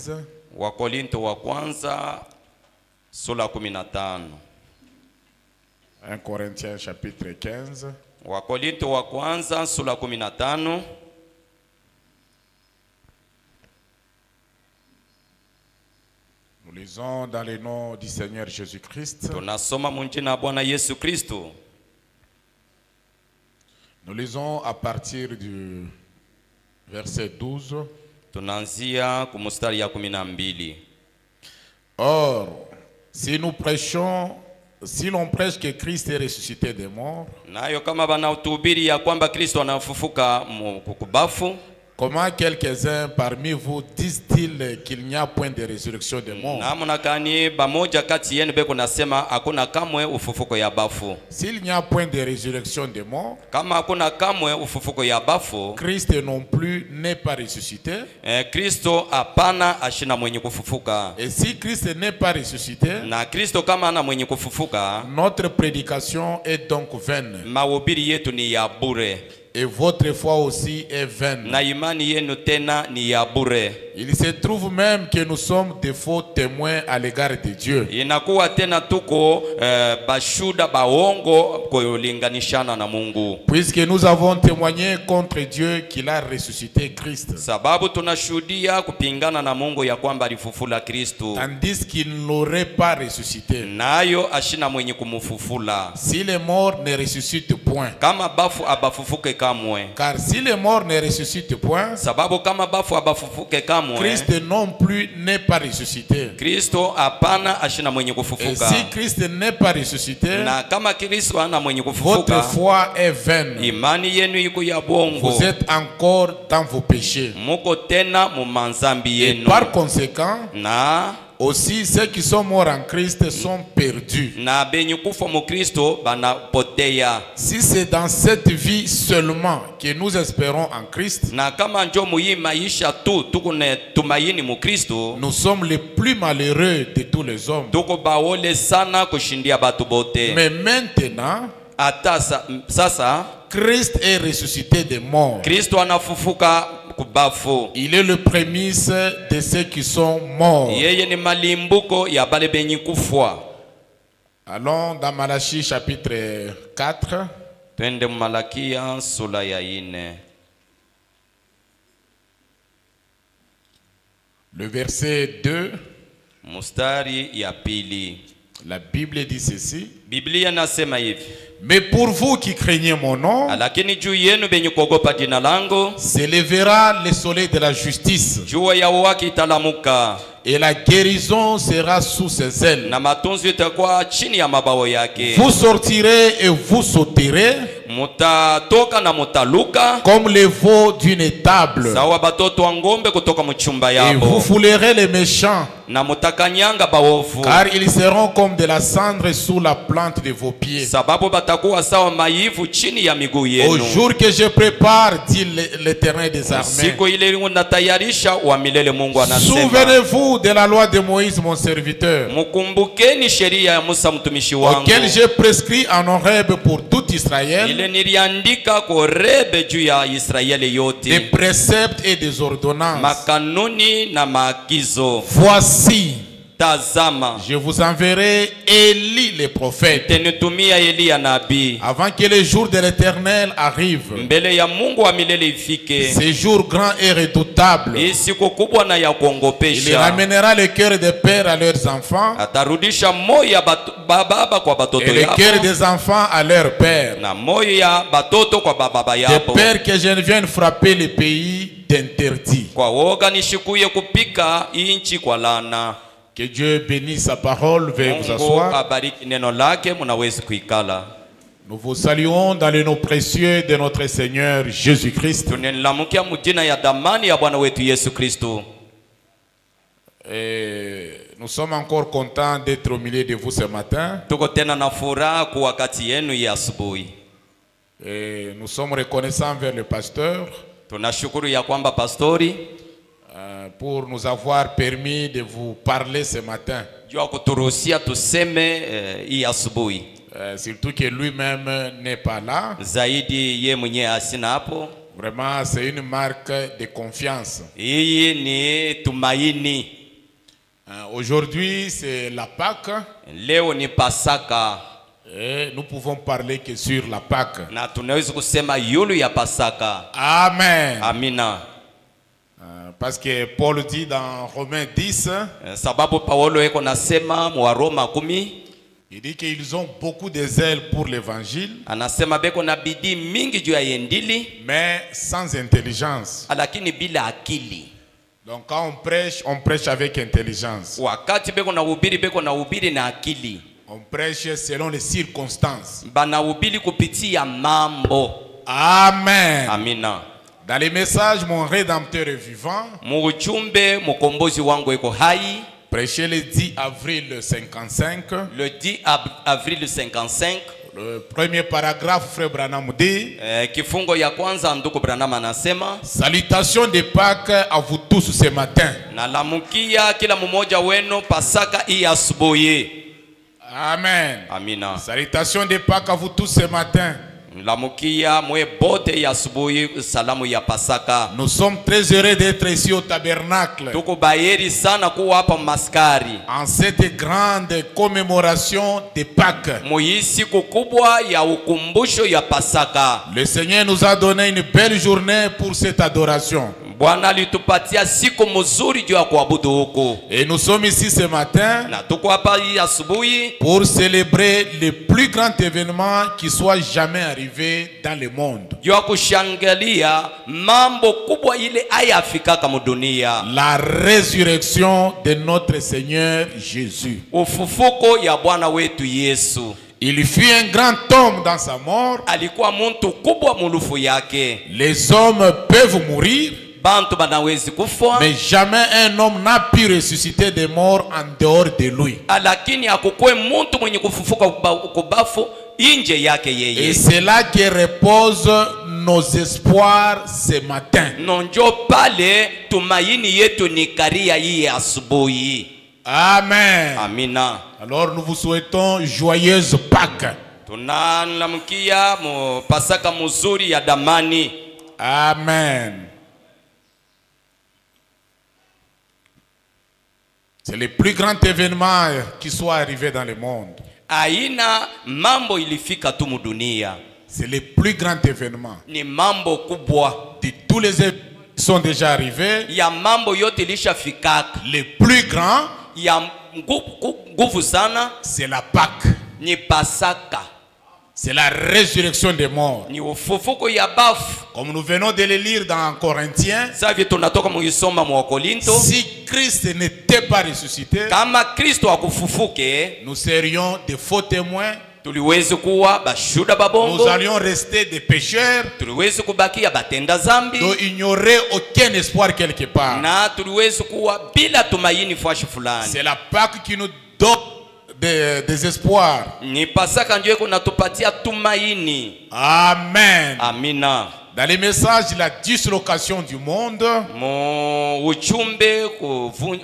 15. Wakorinto wa kwanza sura 15. 1 Corinthiens chapitre 15. Wakorinto wa kwanza sura 15. Nous lisons dans le nom du Seigneur Jésus-Christ. Tunasoma munjina Bwana Yesu Kristo. Nous lisons à partir du verset 12. Tunaanzia kumustari ya 12. Or, si l'on prêche que Christ est ressuscité des morts, nayo kama banahubiri ya kwamba Kristo anafufuka kukubafu, comment quelques-uns parmi vous disent-ils qu'il n'y a point de résurrection des morts? namuna gani bamoja kati yenu beko nasema hakuna kamwe ufufuko ya bafu? S'il n'y a point de résurrection des morts, Kama hakuna kamwe ufufuko ya bafu, Christ non plus n'est pas ressuscité. Kristo hapana ashina mwenye kufufuka. Et si Christ n'est pas ressuscité, Na Kristo kama ana mwenye kufufuka, notre prédication est donc vaine. mahubiri yetu ni ya bure, Et votre foi aussi est vaine. na imani yenu tena ni ya bure. Il se trouve même que nous sommes de faux témoins à l'égard de Dieu. Inakuwa tena tuko bashuda baongo kulinganishana na Mungu, Puisque nous avons témoigné contre Dieu qu'il a ressuscité Christ, sababu tunashuhudia kupingana na Mungu ya kwamba alifufula Kristo, tandis qu'il n'aurait pas ressuscité. nayo ashina mwenye kumufufula. Si les morts ne ressuscitent point, Kama bafu abafufuke kamwe, car si les morts ne ressuscitent point, sababu kama bafu abafufuke kamwe, Christ non plus n'est pas ressuscité. Kristo hapana ashina mwenye Et kufufuka. si Christ n'est pas ressuscité, Na kama Kristo ana mwenye votre kufufuka, foi est vaine. imani yenu iko ya bongo, Vous êtes encore dans vos péchés. muko tena mumanzambi Et yenu. par conséquent, Na aussi ceux qui sont morts en Christ sont perdus. na benye kufa mu Kristo banapotea. Si c'est dans cette vie seulement que nous espérons en Christ, Na kama njo muyi maisha tu tukune tumaini mu Kristo, nous sommes les plus malheureux de tous les hommes. tuko baole sana kushindia batu bote. Mais maintenant, Ata sasa Christ est ressuscité des morts. Kristo anafufuka kubafu. Il est le prémisse de ceux qui sont morts. Yeye ni malimbuko ya bale benye kufwa. Allons dans Malachie chapitre 4. Twende Malakia sura ya 4. Le verset 2, Mustari ya 2. la Bible dit ceci. Biblia nasema hivi: Mais pour vous qui craignez mon nom, lakini juu yenu benye kuogopa jina langu, s'élèvera le soleil de la justice, jua ya uwaki italamuka, et la guérison sera sous ses ailes. na matunzo itakuwa chini ya mabawa yake. Vous sortirez et vous sauterez Mutatoka na mutaluka comme les veaux d'une étable, sawa batoto wa ngombe kutoka mchumba et vous yabo, foulerez les méchants, na mutakanyanga baovu, car ils seront comme de la cendre sous la plante de vos pieds. sababu batakuwa sawa maivu chini ya miguu Au yenu. jour que je prépare, dit l'Éternel des armées. Siku ile unatayarisha wa milele, Mungu anasema. Souvenez-vous de la loi de Moïse, mon serviteur, Mukumbukeni sheria ya Musa mtumishi wangu, auquel j'ai prescrit en Horeb pour tout Israël, ile niliandika kwa Horebe juu ya Israeli des yote, préceptes et des ordonnances. makanuni na maagizo. Voici, Tazama, je vous enverrai Élie le prophète, tenitumia Eliya nabii, avant que le jour de l'Éternel arrive. mbele ya Mungu wa milele ifike. Ce jour grand et redoutable, Hii siku kubwa na ya il kuongopesha, ramènera le cœur des pères à leurs enfants, atarudisha moyo ya baba kwa batoto et le cœur yabo, des enfants à leurs pères. na moyo ya batoto kwa baba Des yabo. pères que je ne vienne frapper le pays d'interdit. Kwa woga nishikuye kupika inchi kwa lana. Que Dieu bénisse sa parole. Veuillez vous Mungu asseoir. abariki neno lake, munawezi kuikala. Nous vous saluons dans le nom précieux de notre Seigneur Jésus-Christ. Tunelamukia mujina ya damani ya Bwana wetu Yesu Kristo. Et nous sommes encore contents d'être au milieu de vous ce matin. Tuko tena na furaha kwa wakati yenu ya asubuhi. Et nous sommes reconnaissants vers le pasteur Tunashukuru ya kwamba pastori pour nous avoir permis de vous parler ce matin. jua kuturuhusia tuseme hii asubuhi. Surtout que lui-même n'est pas là. Zaidi ye mwenye asina hapo. Vraiment, c'est une marque de confiance. Hii ni tumaini. Aujourd'hui, c'est la Pâque. Leo ni Pasaka. Et nous pouvons parler que sur la Pâque. Na tunaweza kusema yulu ya Pasaka. Amen. Amina. Parce que Paul dit dans Romains 10, Sababu Paulo eko nasema mu Roma 10, il dit qu'ils ont beaucoup de zèle pour l'évangile, anasema beko na bidii mingi juu ya yendili, mais sans intelligence. lakini bila akili. Donc quand on prêche avec intelligence. Wakati beko na ubiri na akili. On prêche selon les circonstances. Bana ubiri kupitia mambo. Amen. Amina. Dans les messages, mon Rédempteur est vivant. Mujumbe mukombozi wangu eko hai. Prêché le 10 avril 55. Le 10 avril 55. Le premier paragraphe, frère Branham dit, kifungo ya kwanza ndugu Branham anasema, salutations de Pâques à vous tous ce matin. Nalamukia kila mmoja wenu Pasaka hii asubuhi. Amen. Amina. Salutations de Pâques à vous tous ce matin. Lamukia mwe bote ya asubuhi salamu ya Pasaka. Nous sommes très heureux d'être ici au tabernacle. Tuko bayeri sana kuwa hapa maskari. En cette grande commémoration de Pâques. Muhisi kubwa ya ukumbusho ya Pasaka. Le Seigneur nous a donné une belle journée pour cette adoration. Bwana alitupatia siku mzuri juu ya kuabudu huko. Et nous sommes ici ce matin Na tuko hapa hii asubuhi pour célébrer le plus grand événement qui soit jamais arrivé dans le monde. Juu ya kushangilia mambo kubwa ile ayafika kama dunia. La résurrection de notre Seigneur Jésus. Ufufuko ya Bwana wetu Yesu. Il fut un grand homme dans sa mort. Alikuwa muntu kubwa mulufu yake. Les hommes peuvent mourir, Bantu banawezi kufa, mais jamais un homme n'a pu ressusciter des morts en dehors de lui. lakini akukwe muntu mwenye kufufuka kubafu inje yake yeye. Et c'est là que reposent nos espoirs ce matin. Nonjo pale tumaini yetu ni karia hii asubuhi. Amen. Amina. Alors nous vous souhaitons joyeuse Pâques. Tunalamukia mu Pasaka mzuri ya damani. Amen. C'est le plus grand événement qui soit arrivé dans le monde. Aina mambo ilifika tu dunia. C'est le plus grand événement. Ni mambo kubwa. De tous les événements qui sont déjà arrivés, Ya mambo yote ilishafikaka. le plus grand, Ya nguvu sana c'est la Pâque. ni Pasaka. C'est la résurrection des morts. Ni ufufuko ya bafu. Comme nous venons de le lire dans Corinthiens, Savi tunatoka muisoma mu Korinto. si Christ n'était pas ressuscité, Kama Kristo akufufuke, nous serions des faux témoins. tuliwezi kuwa bashuda Nous babongo. allions rester des pécheurs. Tuliwezi kubakia batenda zambi. Donc il n'y aurait aucun espoir quelque part. Na tuliwezi kuwa bila tumaini fashi fulani. C'est la Pâque qui nous donne des espoirs. Ni Pasaka ndio iko natupatia tumaini. Amen. Amina. Dans les messages, la dislocation du monde, Mu uchumbe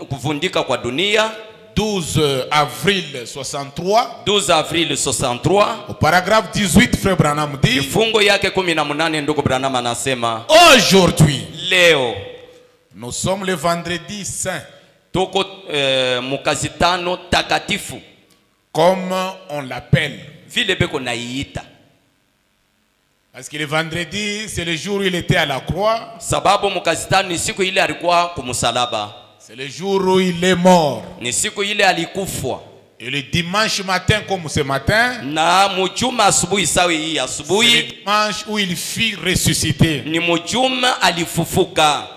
kuvundika kwa dunia, 12 avril 63, 12 avril 63, au paragraphe 18, frère Branham dit, kifungo yake 18 ndugu Branham anasema, aujourd'hui, leo nous sommes le vendredi saint, tuko mukazi tano takatifu, comme on l'appelle. vile beko naiita. Parce que le vendredi, c'est le jour où il était à la croix. Sababu mukazi tano ni siku ile alikuwa kumusalaba. C'est le jour où il est mort. Ni siku ile alikufwa. Et le dimanche matin, comme ce matin, Na mujuma asubuhi sawi hii c'est asubuhi, le dimanche où il fut ressuscité. ni mujuma alifufuka.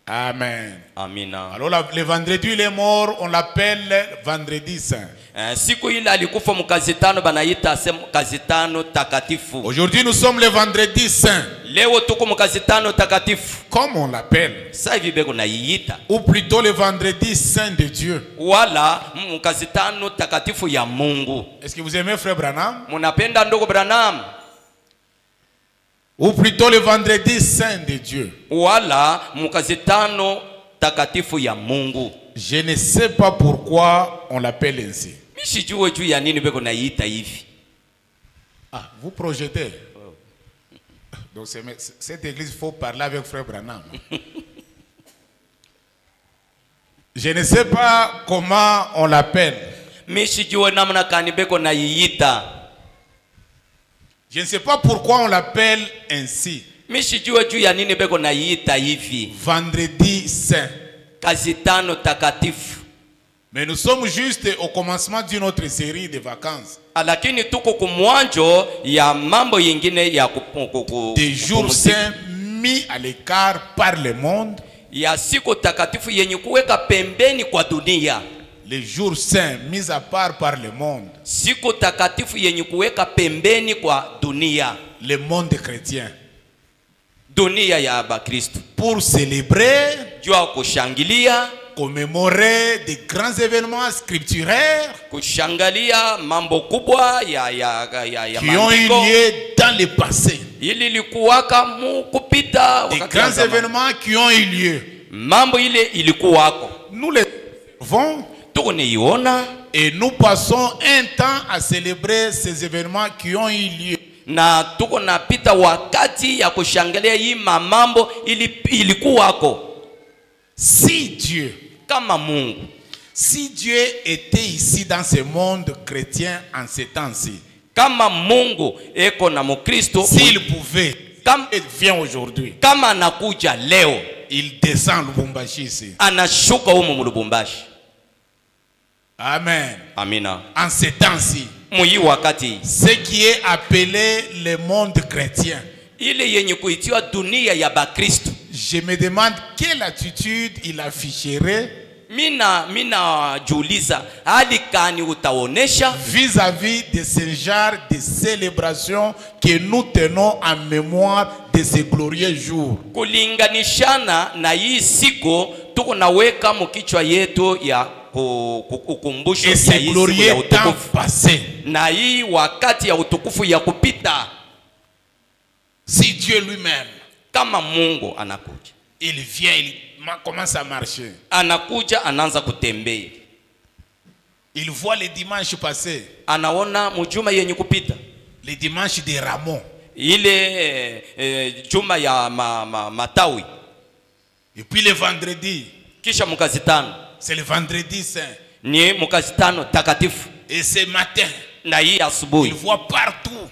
Amen. Amina. Alors le vendredi, il est mort, on l'appelle vendredi saint. Siku ile alikufa mukazi tano banaita kazi tano takatifu. Aujourd'hui, nous sommes le vendredi saint, Leo tuko mukazi tano takatifu. comme on l'appelle. Sasa hivi beko naiita. Ou plutôt le vendredi saint de Dieu. Wala mukazi tano takatifu ya Mungu. Est-ce que vous aimez frère Branham? Munapenda ndugu Branham? Ou plutôt le vendredi saint de Dieu. Wala mukazi tano takatifu ya Mungu. Je ne sais pas pourquoi on l'appelle ainsi. Mishijue juu ya nini beko naiita hivi. Ah, vous projetez. Donc cette église, il faut parler avec frère Branham. Je ne sais pas comment on l'appelle. Je ne sais pas pourquoi on l'appelle ainsi. Vendredi saint. Mais nous sommes juste au commencement d'une autre série de vacances. Des jours saints mis à l'écart par le monde. Les jours saints mis à part par le monde. Le monde chrétien. Pour célébrer, commémorer des grands événements scripturaires qui ont eu lieu dans le passé. Des grands événements qui ont eu lieu. Nous les observons et nous passons un temps à célébrer ces événements qui ont eu lieu. Si Dieu était ici dans ce monde chrétien en ces temps-ci, s'il pouvait, il vient aujourd'hui, il descend Lubumbashi ici. Amen. Amina. En ces temps-ci, ce qui est appelé le monde chrétien, je me demande quelle attitude il afficherait vis-à-vis de ce genre de célébration que nous tenons en mémoire de ces glorieux jours. Et ces glorieux temps passés. Si Dieu lui-même, il vient, il commence à marcher. Il voit les dimanches passés. Les dimanches des Rameaux. Et puis le vendredi. C'est le vendredi saint. Et ce matin, il voit partout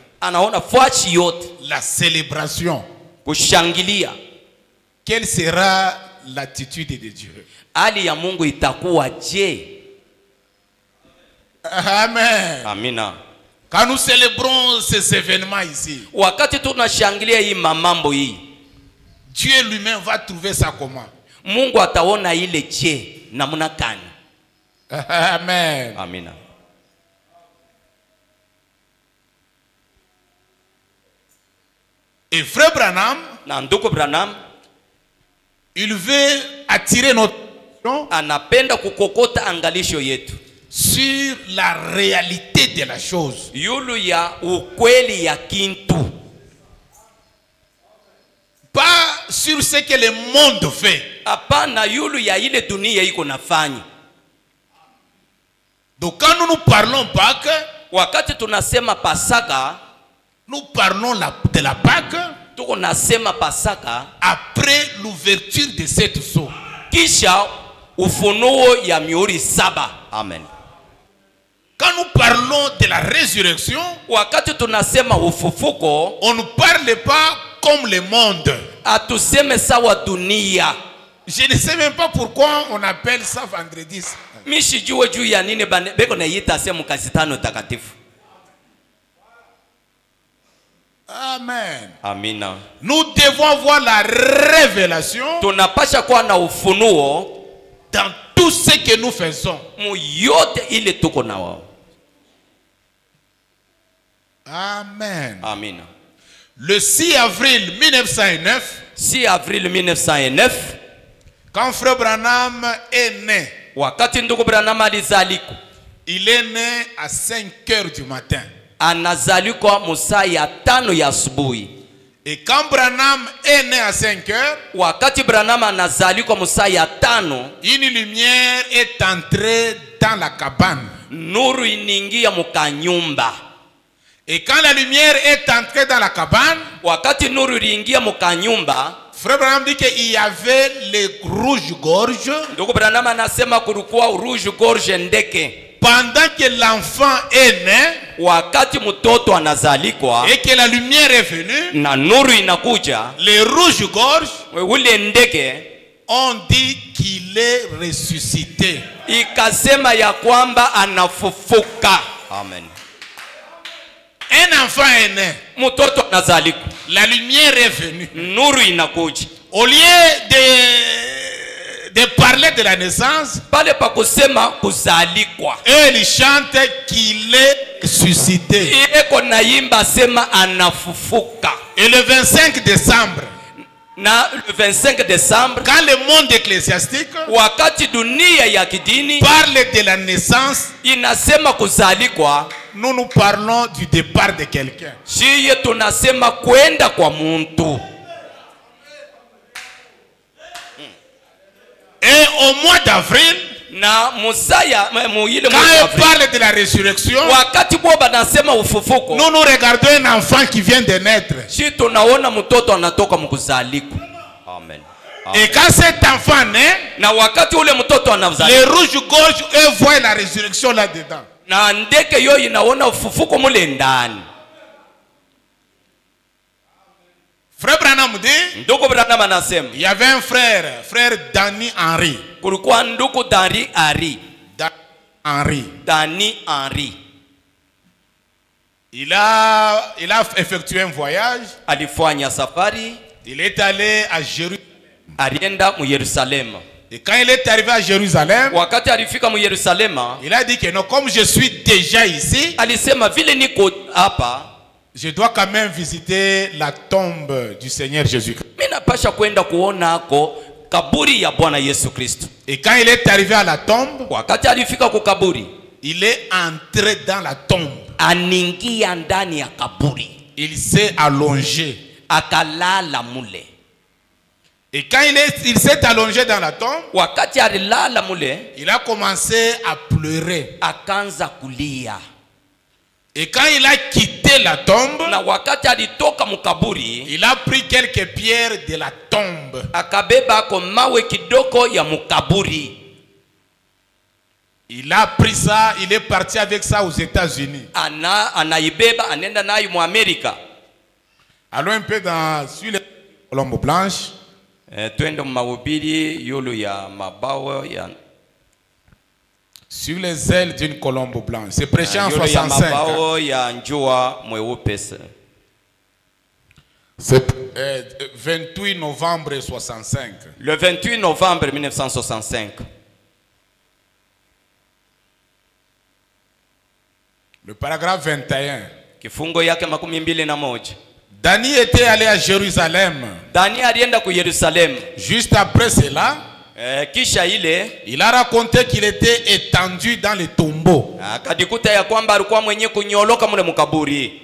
la célébration. Quelle sera l'attitude de Dieu? Amen. Amina. Quand nous célébrons ces événements ici, Dieu lui-même va trouver ça comment? Amen. Amina. Et frère Branham, il veut attirer notre attention sur la réalité de la chose. Pas sur ce que le monde fait. Donc quand nous parlons Pâques, nous parlons de la Pâques après l'ouverture de cette sceau. Amen. Quand nous parlons de la résurrection, on ne parle pas comme le monde. Je ne sais même pas pourquoi on appelle ça vendredi. Amen. Amina. Nous devons voir la révélation dans tout ce que nous faisons. Amen. Amina. Le 6 avril 1909, quand frère Branham est né, il est né à 5 heures du matin. Et quand Branham est né à 5 heures, une lumière est entrée dans la cabane. Et quand la lumière est entrée dans la cabane, wakati nuru iliingia mukanyumba, Frère Branham dit qu'il y avait les rouges-gorges. ndugu Branham anasema kulikuwa rouge gorge ndeke. Pendant que l'enfant est né, wakati mtoto anazalikwa et que la lumière est venue, na nuru inakuja, les rouges-gorges ule ndeke ont dit qu'il est ressuscité. ikasema ya kwamba anafufuka. Amen. Un enfant est né. Mtoto anazalikwa, La lumière est venue. nuru inakuja. Au lieu de parler de la naissance, Pale pa kusema kuzalikwa, eux ils chantent qu'il est ressuscité. eko naimba sema anafufuka. Et le 25 décembre, Na le 25 décembre, quand le monde ecclésiastique wakati dunia ya kidini parle de la naissance, inasema kuzalikwa, nous parlons du départ de quelqu'un. shiye tunasema kwenda kwa muntu. Et au mois d'avril, Na musaya muile quand on parle de la résurrection, wakati bo banasema ufufuko, nous regardons un enfant qui vient de naître. shi tunaona mtoto anatoka mkuzalikwa. Amen. Et quand cet enfant naît, Na wakati ule mtoto anazalikwa, les rouges-gorges, eux, voient la résurrection là-dedans. na ndeke yo inaona ufufuko mule ndani. Frère Branham dit, Ndugu Branham anasema il y avait un frère, frère Danny Henry. kulikuwa ndugu Dani Henry. Danny Henry. Il a effectué un voyage. Alifanya safari, Il est allé à Jérusalem. alienda mu Yerusalema. Et quand il est arrivé à Jérusalem, Wakati alifika mu Yerusalema, il a dit que non, comme je suis déjà ici, alisema vile niko hapa, je dois quand même visiter la tombe du Seigneur Jésus-Christ. mimi napasha kwenda kuona ako kaburi ya Bwana Yesu Kristo. Et quand il est arrivé à la tombe, Wakati alifika ku kaburi, il est entré dans la tombe. aningia ndani ya kaburi, Il s'est allongé. akalala mule. Et quand il s'est allongé dans la tombe, Wakati alilala mule, il a commencé à pleurer. akaanza kulia. Et quand il a quitté la tombe, Na wakati alitoka mukaburi, il a pris quelques pierres de la tombe. akabeba ako mawe kidogo ya mukaburi. Il a pris ça, il est parti avec ça aux États-Unis. Anaibeba anenda nayo mu Amerika. Allons un peu sur les colombes blanches. Twende mahubiri yulu ya mabawa ya Sur les ailes d'une colombe blanche. C'est prêché en yulu ya 65. mabawa ya njua mweupe. C'est 28 novembre 65. Le 28 novembre 1965. Le paragraphe 21. Kifungo yake 21. Dani était allé à Jérusalem. Dani alienda ku Yerusalemu. Juste après cela, Kisha ile il a raconté qu'il était étendu dans les tombeaux. akajikuta ya kwamba alikuwa mwenye kunyoloka mule mukaburi.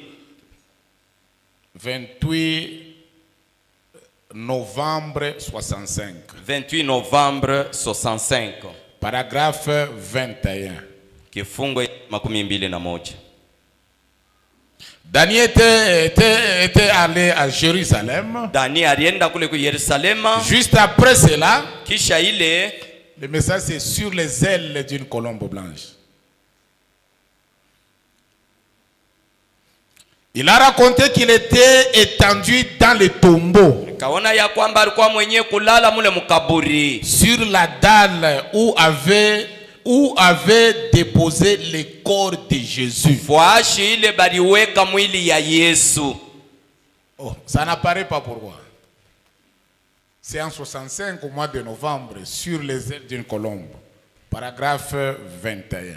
28 novembre 65. 28 novembre 65. Paragraphe 21. Kifungo 21. Daniel était allé à Jérusalem. Dani alienda kule ku Yerusalema. Juste après cela, Kisha ile le message c'est sur les ailes d'une colombe blanche. Il a raconté qu'il était étendu dans les tombeaux. kaona ya kwamba alikuwa mwenye kulala mule mukaburi. Sur la dalle où avait déposé le corps de Jésus. Fuashi ile baliweka mwili ya Yesu. Oh, ça n'apparaît pas pourquoi. C'est en 65 au mois de novembre sur les ailes d'une colombe. Paragraphe 21.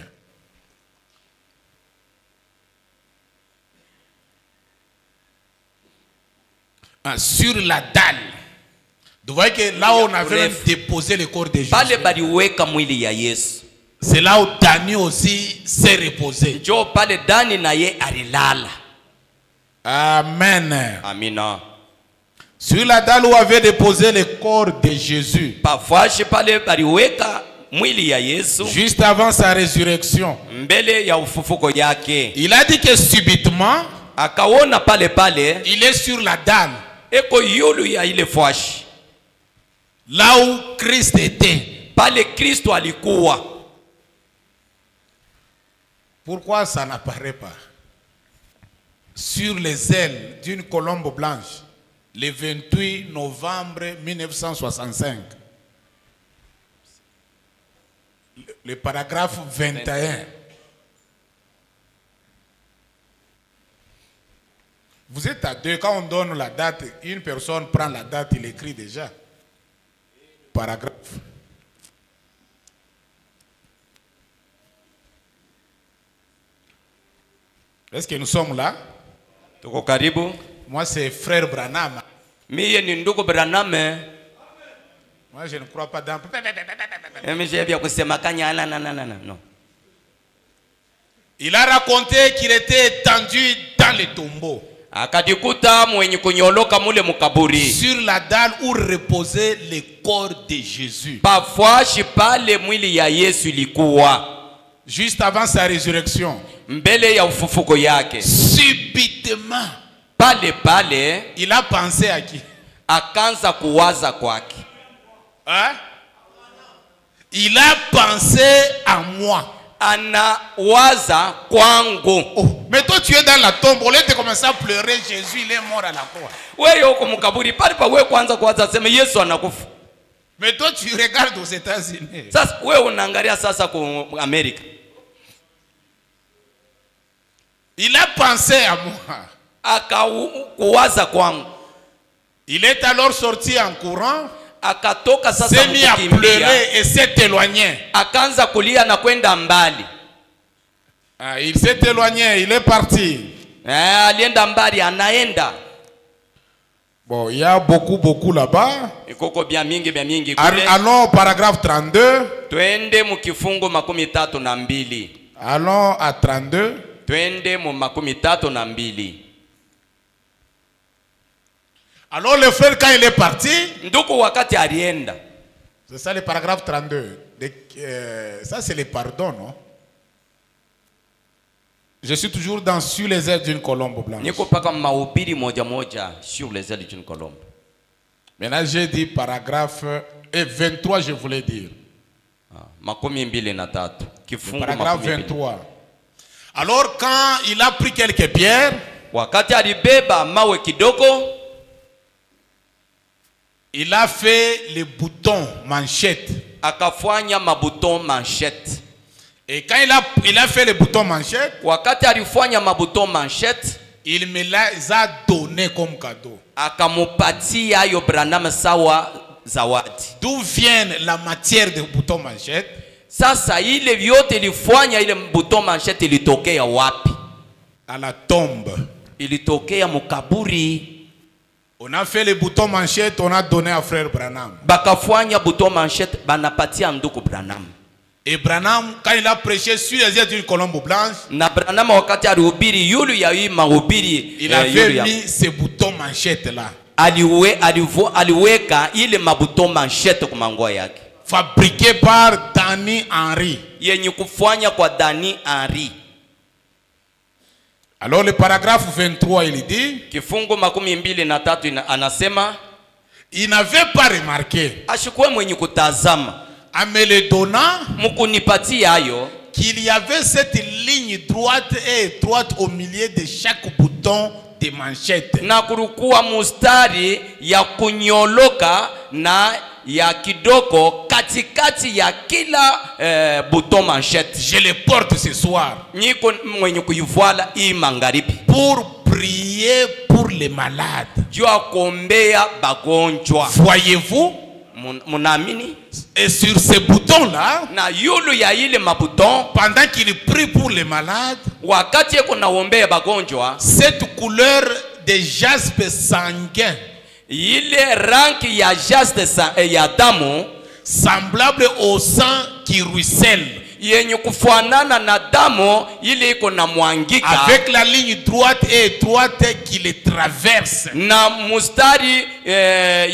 Sur la dalle. Vous voyez que là où on avait même déposé le corps de Jésus, Pale baliweka mwili ya Yesu. c'est là où Daniel aussi s'est reposé. Jo pale Dani na ye alilala. Amen. Amina. Sur la dalle où avait déposé le corps de Jésus, Pafuashi pale baliweka mwili ya Yesu juste avant sa résurrection. mbele ya ufufuko yake. Il a dit que subitement, Akaona pale pale il est sur la dalle, eko yulu ya ile fwashi là où Christ était. pale Kristo alikuwa. Pourquoi ça n'apparaît pas? Sur les ailes d'une colombe blanche, le 28 novembre 1965. Le paragraphe 21. Vous êtes à deux. Quand on donne la date, une personne prend la date, il écrit déjà. Paragraphe. Est-ce que nous sommes là? Tuko karibu. Moi, c'est frère Branham. Miye ni ndugu Branham. Moi, je ne crois pas dans... Non. Il a raconté qu'il était étendu dans les tombeaux, Akajikuta mwenye kunyoloka mule mukaburi. sur la dalle où reposait le corps de Jésus. Pafwashi pale mwili ya Yesu ilikuwa. Juste avant sa résurrection. Mbele ya ufufuko yake. Subitement, Pale pale il a pensé à qui? akaanza kuwaza kwake. Hein? Il a pensé à moi. Anawaza kwangu. Oh, mais toi tu es dans la tombe, au lieu de commencer à pleurer, Jésus il est mort à la croix. Wewe uko mkaburi pale pa wewe kwanza kuwaza sema Yesu anakufa. Mais toi tu regardes aux États-Unis. Sasa wewe unaangalia sasa ku Amerika. Il a pensé à moi. Akawaza kwangu. Il est alors sorti en courant, Akatoka sasa s'est mis à mkukimbia. pleurer et s'est éloigné. Akaanza kulia na kwenda mbali. Ah, il s'est éloigné, il est parti. Alienda mbali, anaenda. Bon, il y a beaucoup là-bas. Ikoko bya mingi kule. Allons au paragraphe 32. Twende mu kifungo 32. Allons à 32. Twende mu 32. Alors le frère, quand il est parti, Nduku wakati alienda. c'est ça le paragraphe 32. Ça c'est le pardon, non? Je suis toujours sur les ailes d'une colombe blanche. Niko paka mahubiri moja moja sur les ailes d'une colombe. Maintenant j'ai dit paragraphe 23, je voulais dire. 23. Kifungo Paragraphe 23. 23. Alors quand il a pris quelques pierres, Wakati alibeba mawe kidogo, il a fait les boutons manchettes. akafanya mabuton manchette. Et quand il a fait les boutons manchettes, Wakati alifanya mabuton manchette, il me les a donnés comme cadeau. akamupatia ayo Branham sawa zawadi. D'où vient la matière des boutons manchettes? Sasa ile vyote ilifanya ile buton manchette ilitokea wapi? À la tombe. Ilitokea mukaburi. On a fait les boutons manchettes, on a donné à frère Branham. Bakafanya buton manchette banapatia nduku Branham. Et Branham, quand il a prêché sur les ailes d'une colombe blanche, Na Branham wakati alihubiri yulu ya hii mahubiri, il avait mis ces boutons manchettes là. Aliweka ile mabuton manchette kwa mangoa yake. Fabriqués par Danny Henry. Yenye kufanya kwa Danny Henry. Alors le paragraphe 23 il dit, Kifungo 23 anasema, il n'avait pas remarqué, ashikuwe mwenye kutazama, en me le donnant, mukunipatia ayo, qu'il y avait cette ligne droite et étroite au milieu de chaque bouton de manchette. na kurukuwa mustari ya kunyoloka na ya kidoko katikati ya kila buton manchette. Je le porte ce soir Niko mwenye kuivala hii magharibi pour prier pour les malades. jua kuombea bagonjwa. Voyez-vous? Munaamini? Et sur ces boutons-là, Na yulu ya ile mabuton, pendant qu'il prie pour les malades, wakati yeko naombea bagonjwa, cette couleur de jaspe sanguin, ile rangi ya jaspe ya damu, semblable au sang qui ruisselle, yenye kufanana na damu ile iko na mwangika, avec la ligne droite et étroite qui les traverse. na mustari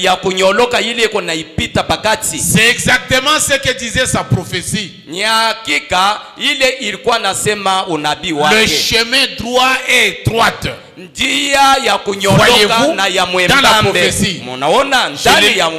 ya kunyoloka ile iko na ipita pakati. C'est exactement ce que disait sa prophétie. Ni hakika ile ilikuwa nasema unabii wake. Le chemin droit et étroite. Njia ya kunyoloka na ya mwembambe. Munaona ndani ya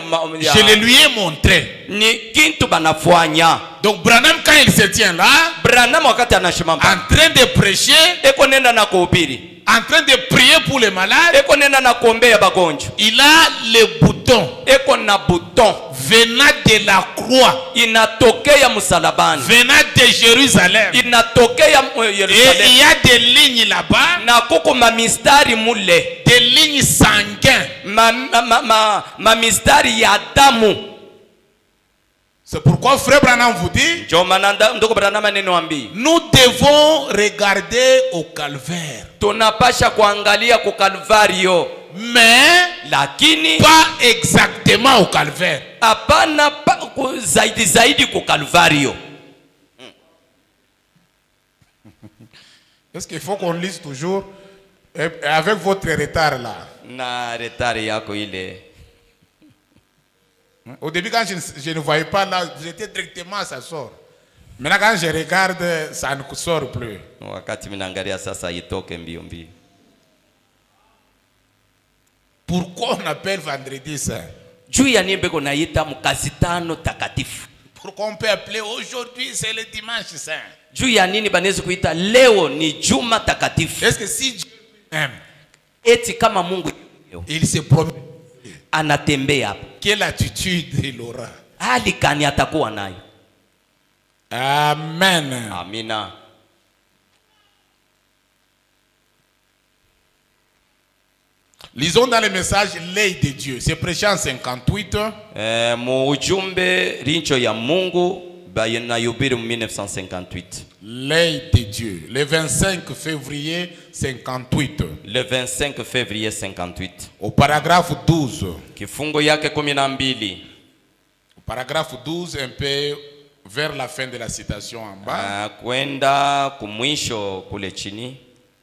je le lui ai montré. Ni kintu banafanya. Donc Branham quand il se tient là, Branham wakati anashimama en train de prêcher, eko nenda na kuhubiri, en train de prier pour les malades, eko nenda na kuombea bagonjwa, il a le bouton eko na bouton venant de la croix, inatokea msalabani, venant de Jérusalem, inatokea et Yerusalemu, il y a des lignes là-bas, na kuko mamistari mule, des lignes sanguines. Mamistari ya damu. C'est pourquoi frère Branham vous dit, nous devons regarder au calvaire, tunapasha kuangalia ku Kalvario, mais lakini pas exactement au calvaire. hapana zaidi ku Kalvario. Est-ce qu'il faut qu'on lise toujours avec votre retard là? Na retard yako ile. Au début, quand je ne voyais pas là, j'étais directement, ça sort. Maintenant, quand je regarde, ça ne sort plus. Wakati minangalia sasa itoke mbio mbio. Pourquoi on appelle vendredi saint? Juu ya nini beko naita mkazi tano takatifu? Pourquoi on peut appeler aujourd'hui c'est le dimanche saint? Juu ya nini banaweza kuita leo ni juma takatifu? Est-ce que si Dieu aime, eti kama Mungu il se promet, anatembea hapa, quelle attitude il aura? hali kani atakuwa nayo? Amen. Amina. Lisons dans le message l'œil de Dieu. C'est prêché en 58. Muujumbe rincho ya Mungu bayinayubiri mu 1958. L'œil de Dieu. Le 25 février 58. Le 25 février 58. Au paragraphe 12. Kifungo yake 12. Au paragraphe 12, un peu vers la fin de la citation en bas. Kwenda kumwisho kule chini.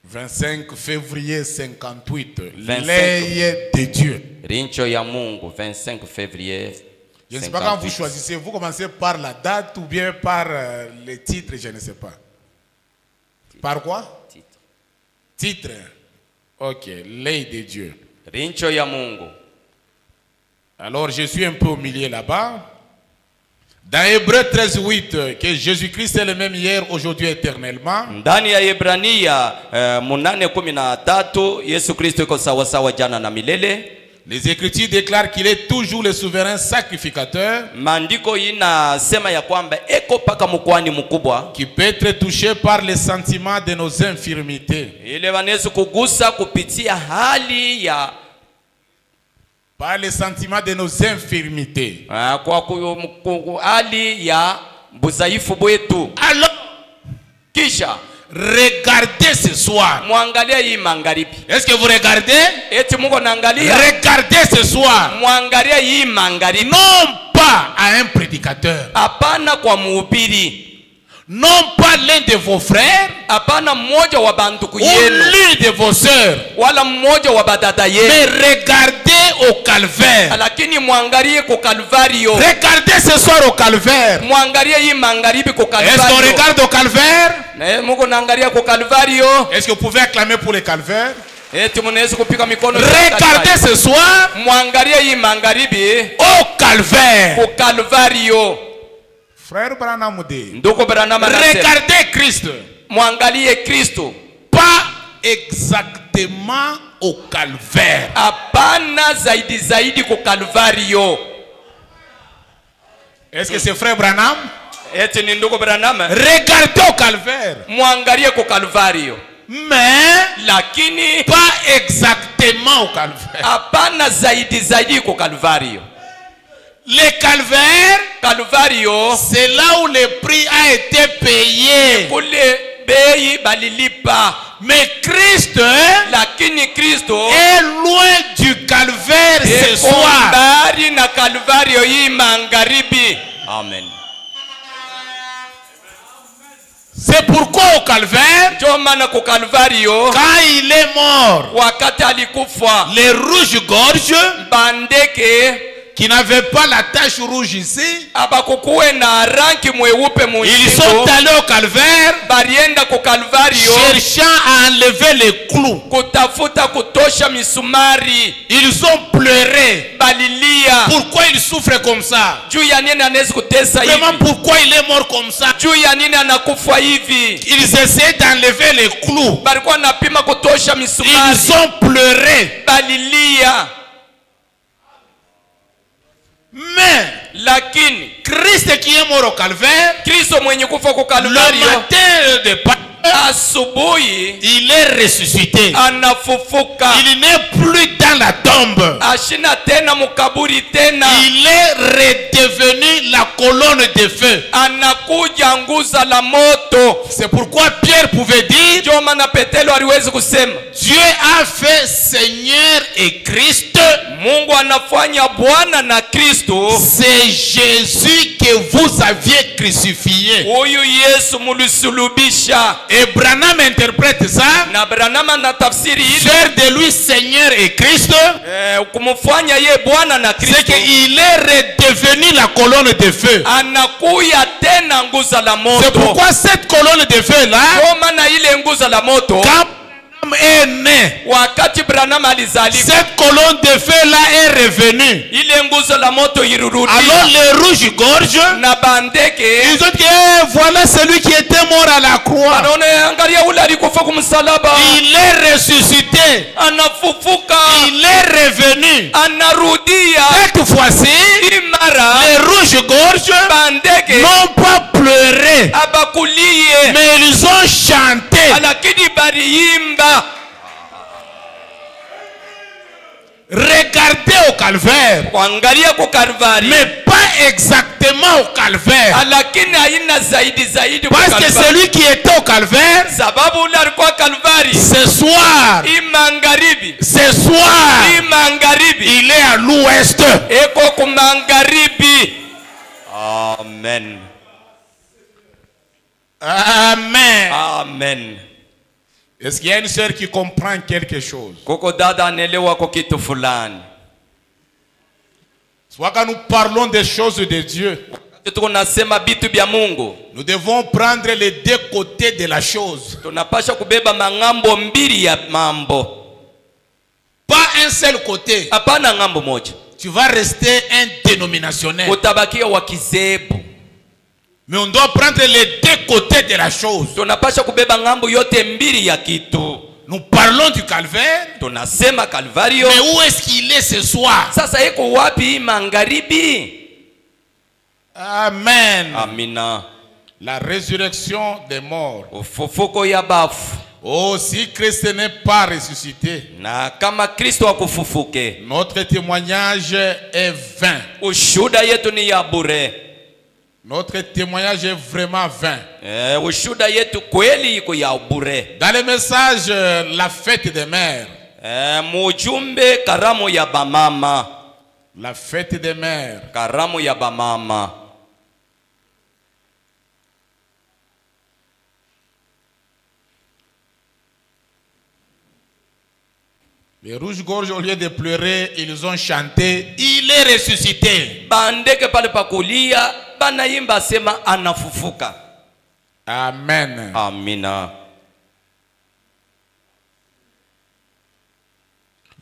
25 février 58. L'œil de Dieu. Rincho ya Mungu 25 février 58. Je ne sais pas quand vous choisissez, vous commencez par la date ou bien par le titre, je ne sais pas. Par quoi? Titre. Ok, l'œil de Dieu. Rincho ya Mungu. Alors je suis un peu au milieu là-bas. Dans Hébreux 13:8, que Jésus-Christ est le même hier, aujourd'hui, éternellement. Ndani ya Hebrania 8:13 Yesu Kristo yuko sawa sawa jana na milele. Les Écritures déclarent qu'il est toujours le souverain sacrificateur. Maandiko inasema ya kwamba eko paka mkwani mkubwa, qui peut être touché par les sentiments de nos infirmités. ile wanaweza kugusa kupitia hali ya Par les sentiments de nos infirmités. kwa hali ya budhaifu bwetu. Alors, Kisha regardez ce soir. mwangalia hii magharibi. Est-ce que vous regardez? Eti Mungu naangalia. Regardez ce soir. Mwangalia hii magharibi. Non pas à un prédicateur. Hapana kwa mhubiri. Non pas l'un de vos frères. Hapana mmoja wa banduku Ou yenu. l'une de vos sœurs. Wala mmoja wa badada yenu. Mais regardez au calvaire. Lakini mwangalie ku Kalvario. Regardez ce soir au calvaire. Mwangalie hii magharibi ku Kalvario. Est-ce qu'on regarde au calvaire? Na Mungu naangalia ku Kalvario. Est-ce que vous pouvez acclamer pour le calvaire? Eti mnaweza kupika mikono. Regardez ce soir. Mwangalie hii magharibi Au calvaire. ku Kalvario. Frère Branham dit. Ndugu Branham anasema. Regardez Christ. Mwangalie Kristo. Pas exactement au calvaire. Hapana zaidi ku Kalvario. Est-ce que c'est frère Branham? Eti ni ndugu Branham. Regardez au calvaire. Mwangalie ku Kalvario. Mais Lakini pas exactement au calvaire. hapana zaidi ku Kalvario. Le calvaire, Kalvario c'est là où le prix a été payé. kule bei balilipa. Mais Christ Lakini Kristo est loin du calvaire ce soir. mbali na Kalvario hii magharibi. Amen. C'est pourquoi au calvaire, quand il est mort, les rouges-gorges qui n'avaient pas la tache rouge ici, ils sont allés au calvaire cherchant à enlever les clous. Ils ont pleuré. Pourquoi il souffre comme ça? Vraiment, pourquoi il est mort comme ça? Ils essaient d'enlever les clous. Ils ont pleuré. Mais Christ qui est mort au calvaire, le matin de Pâques, il est ressuscité. Il n'est plus dans la tombe. Il est redevenu la colonne de feu. C'est pourquoi Pierre pouvait dire, Dieu a fait Seigneur et Christ. C'est Jésus que vous aviez crucifié. Et Branham interprète ça. Faire de lui Seigneur et Christ, c'est qu'il est redevenu la colonne de feu. C'est pourquoi cette colonne de feu là, quand est né, cette colonne de feu là est revenue. Alors les rouges-gorges, ils ont dit, voilà celui qui était mort à la croix. Il est ressuscité. Il est revenu. Cette fois-ci, les rouges-gorges n'ont pas pleuré, mais ils ont chanté. Regardez au calvaire, mais pas exactement au calvaire, parce que celui qui était au calvaire, ce soir, il est à l'ouest. Amen. Amen. Amen. Est-ce qu'il y a une sœur qui comprend quelque chose? Soit quand nous parlons des choses de Dieu, nous devons prendre les deux côtés de la chose. Pas un seul côté. Tu vas rester un dénominationnel. Mais on doit prendre les deux côtés de la chose. Nous parlons du calvaire. Mais où est-ce qu'il est ce soir? Amen. Amina. La résurrection des morts. Oh, si Christ n'est pas ressuscité, notre témoignage est vain. Notre témoignage est vraiment vain. Dans le message, la fête des mères. La fête des mères. Les rouges-gorges, au lieu de pleurer, ils ont chanté, il est ressuscité. Amen. Amina.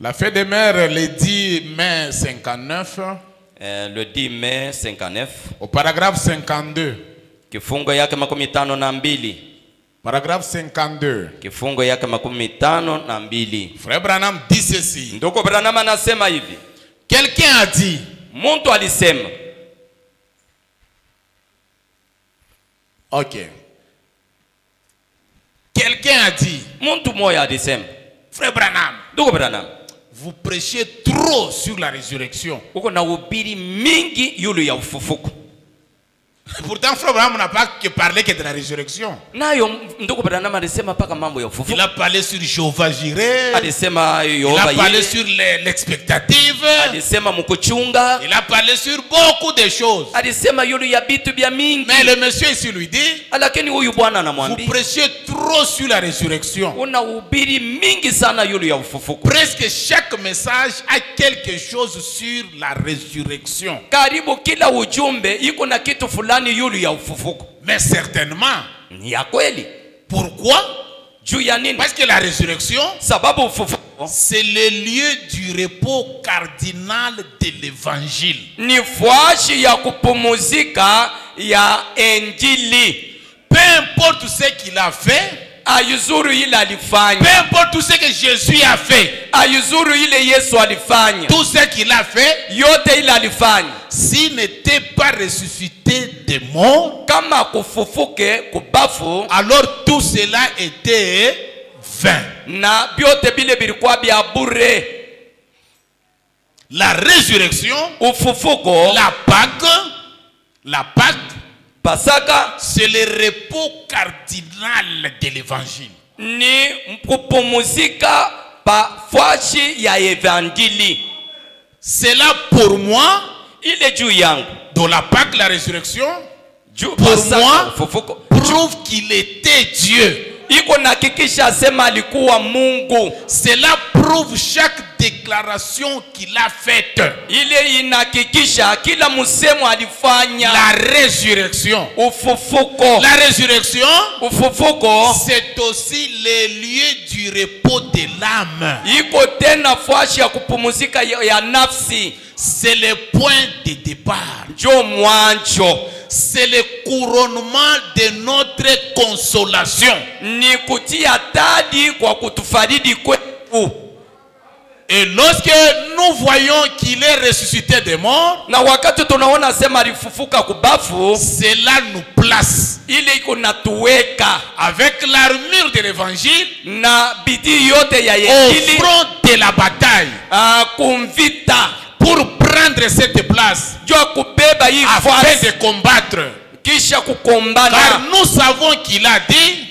La fête des mères, le 10 mai 59. Le 10 mai 59. Au paragraphe 52. Kifungo yake 52. Paragraphe 52. Kifungo yake 52. Frère Branham dit ceci. Ndoko Branham anasema hivi. Quelqu'un a dit. Muntu alisema. Ok. Quelqu'un a dit. Muntu moya alisema. Frère Branham. Ndoko Branham. Vous prêchez trop sur la résurrection. Uko na ubiri mingi yulu ya ufufuko. Pourtant, Frère Branham n'a pas parlé que de la résurrection. Il a parlé sur Jéhovah Jireh. Il a parlé sur l'expectative. Il a parlé sur beaucoup de choses. Mais le monsieur ici lui dit, vous prêchez trop sur la résurrection. Presque chaque message a quelque chose sur la résurrection. Mais certainement. Pourquoi? Parce que la résurrection, c'est le lieu du repos cardinal de l'évangile. Peu importe ce qu'il a fait, peu importe tout ce que Jésus a fait, tout ce qu'il a fait, s'il n'était pas ressuscité des morts, alors tout cela était vain. La résurrection, la Pâque, c'est le repos cardinal de l'évangile. C'est là pour moi, dans la Pâque, la résurrection, pour moi, prouve qu'il était Dieu. Cela prouve chaque déclaration qu'il a faite. La résurrection. La résurrection, c'est aussi le lieu du repos de l'âme. C'est le point de départ. C'est le couronnement de notre consolation. Et lorsque nous voyons qu'il est ressuscité des morts, cela nous place avec l'armure de l'évangile au front de la bataille pour prendre cette place afin de combattre. Car nous savons qu'il a dit,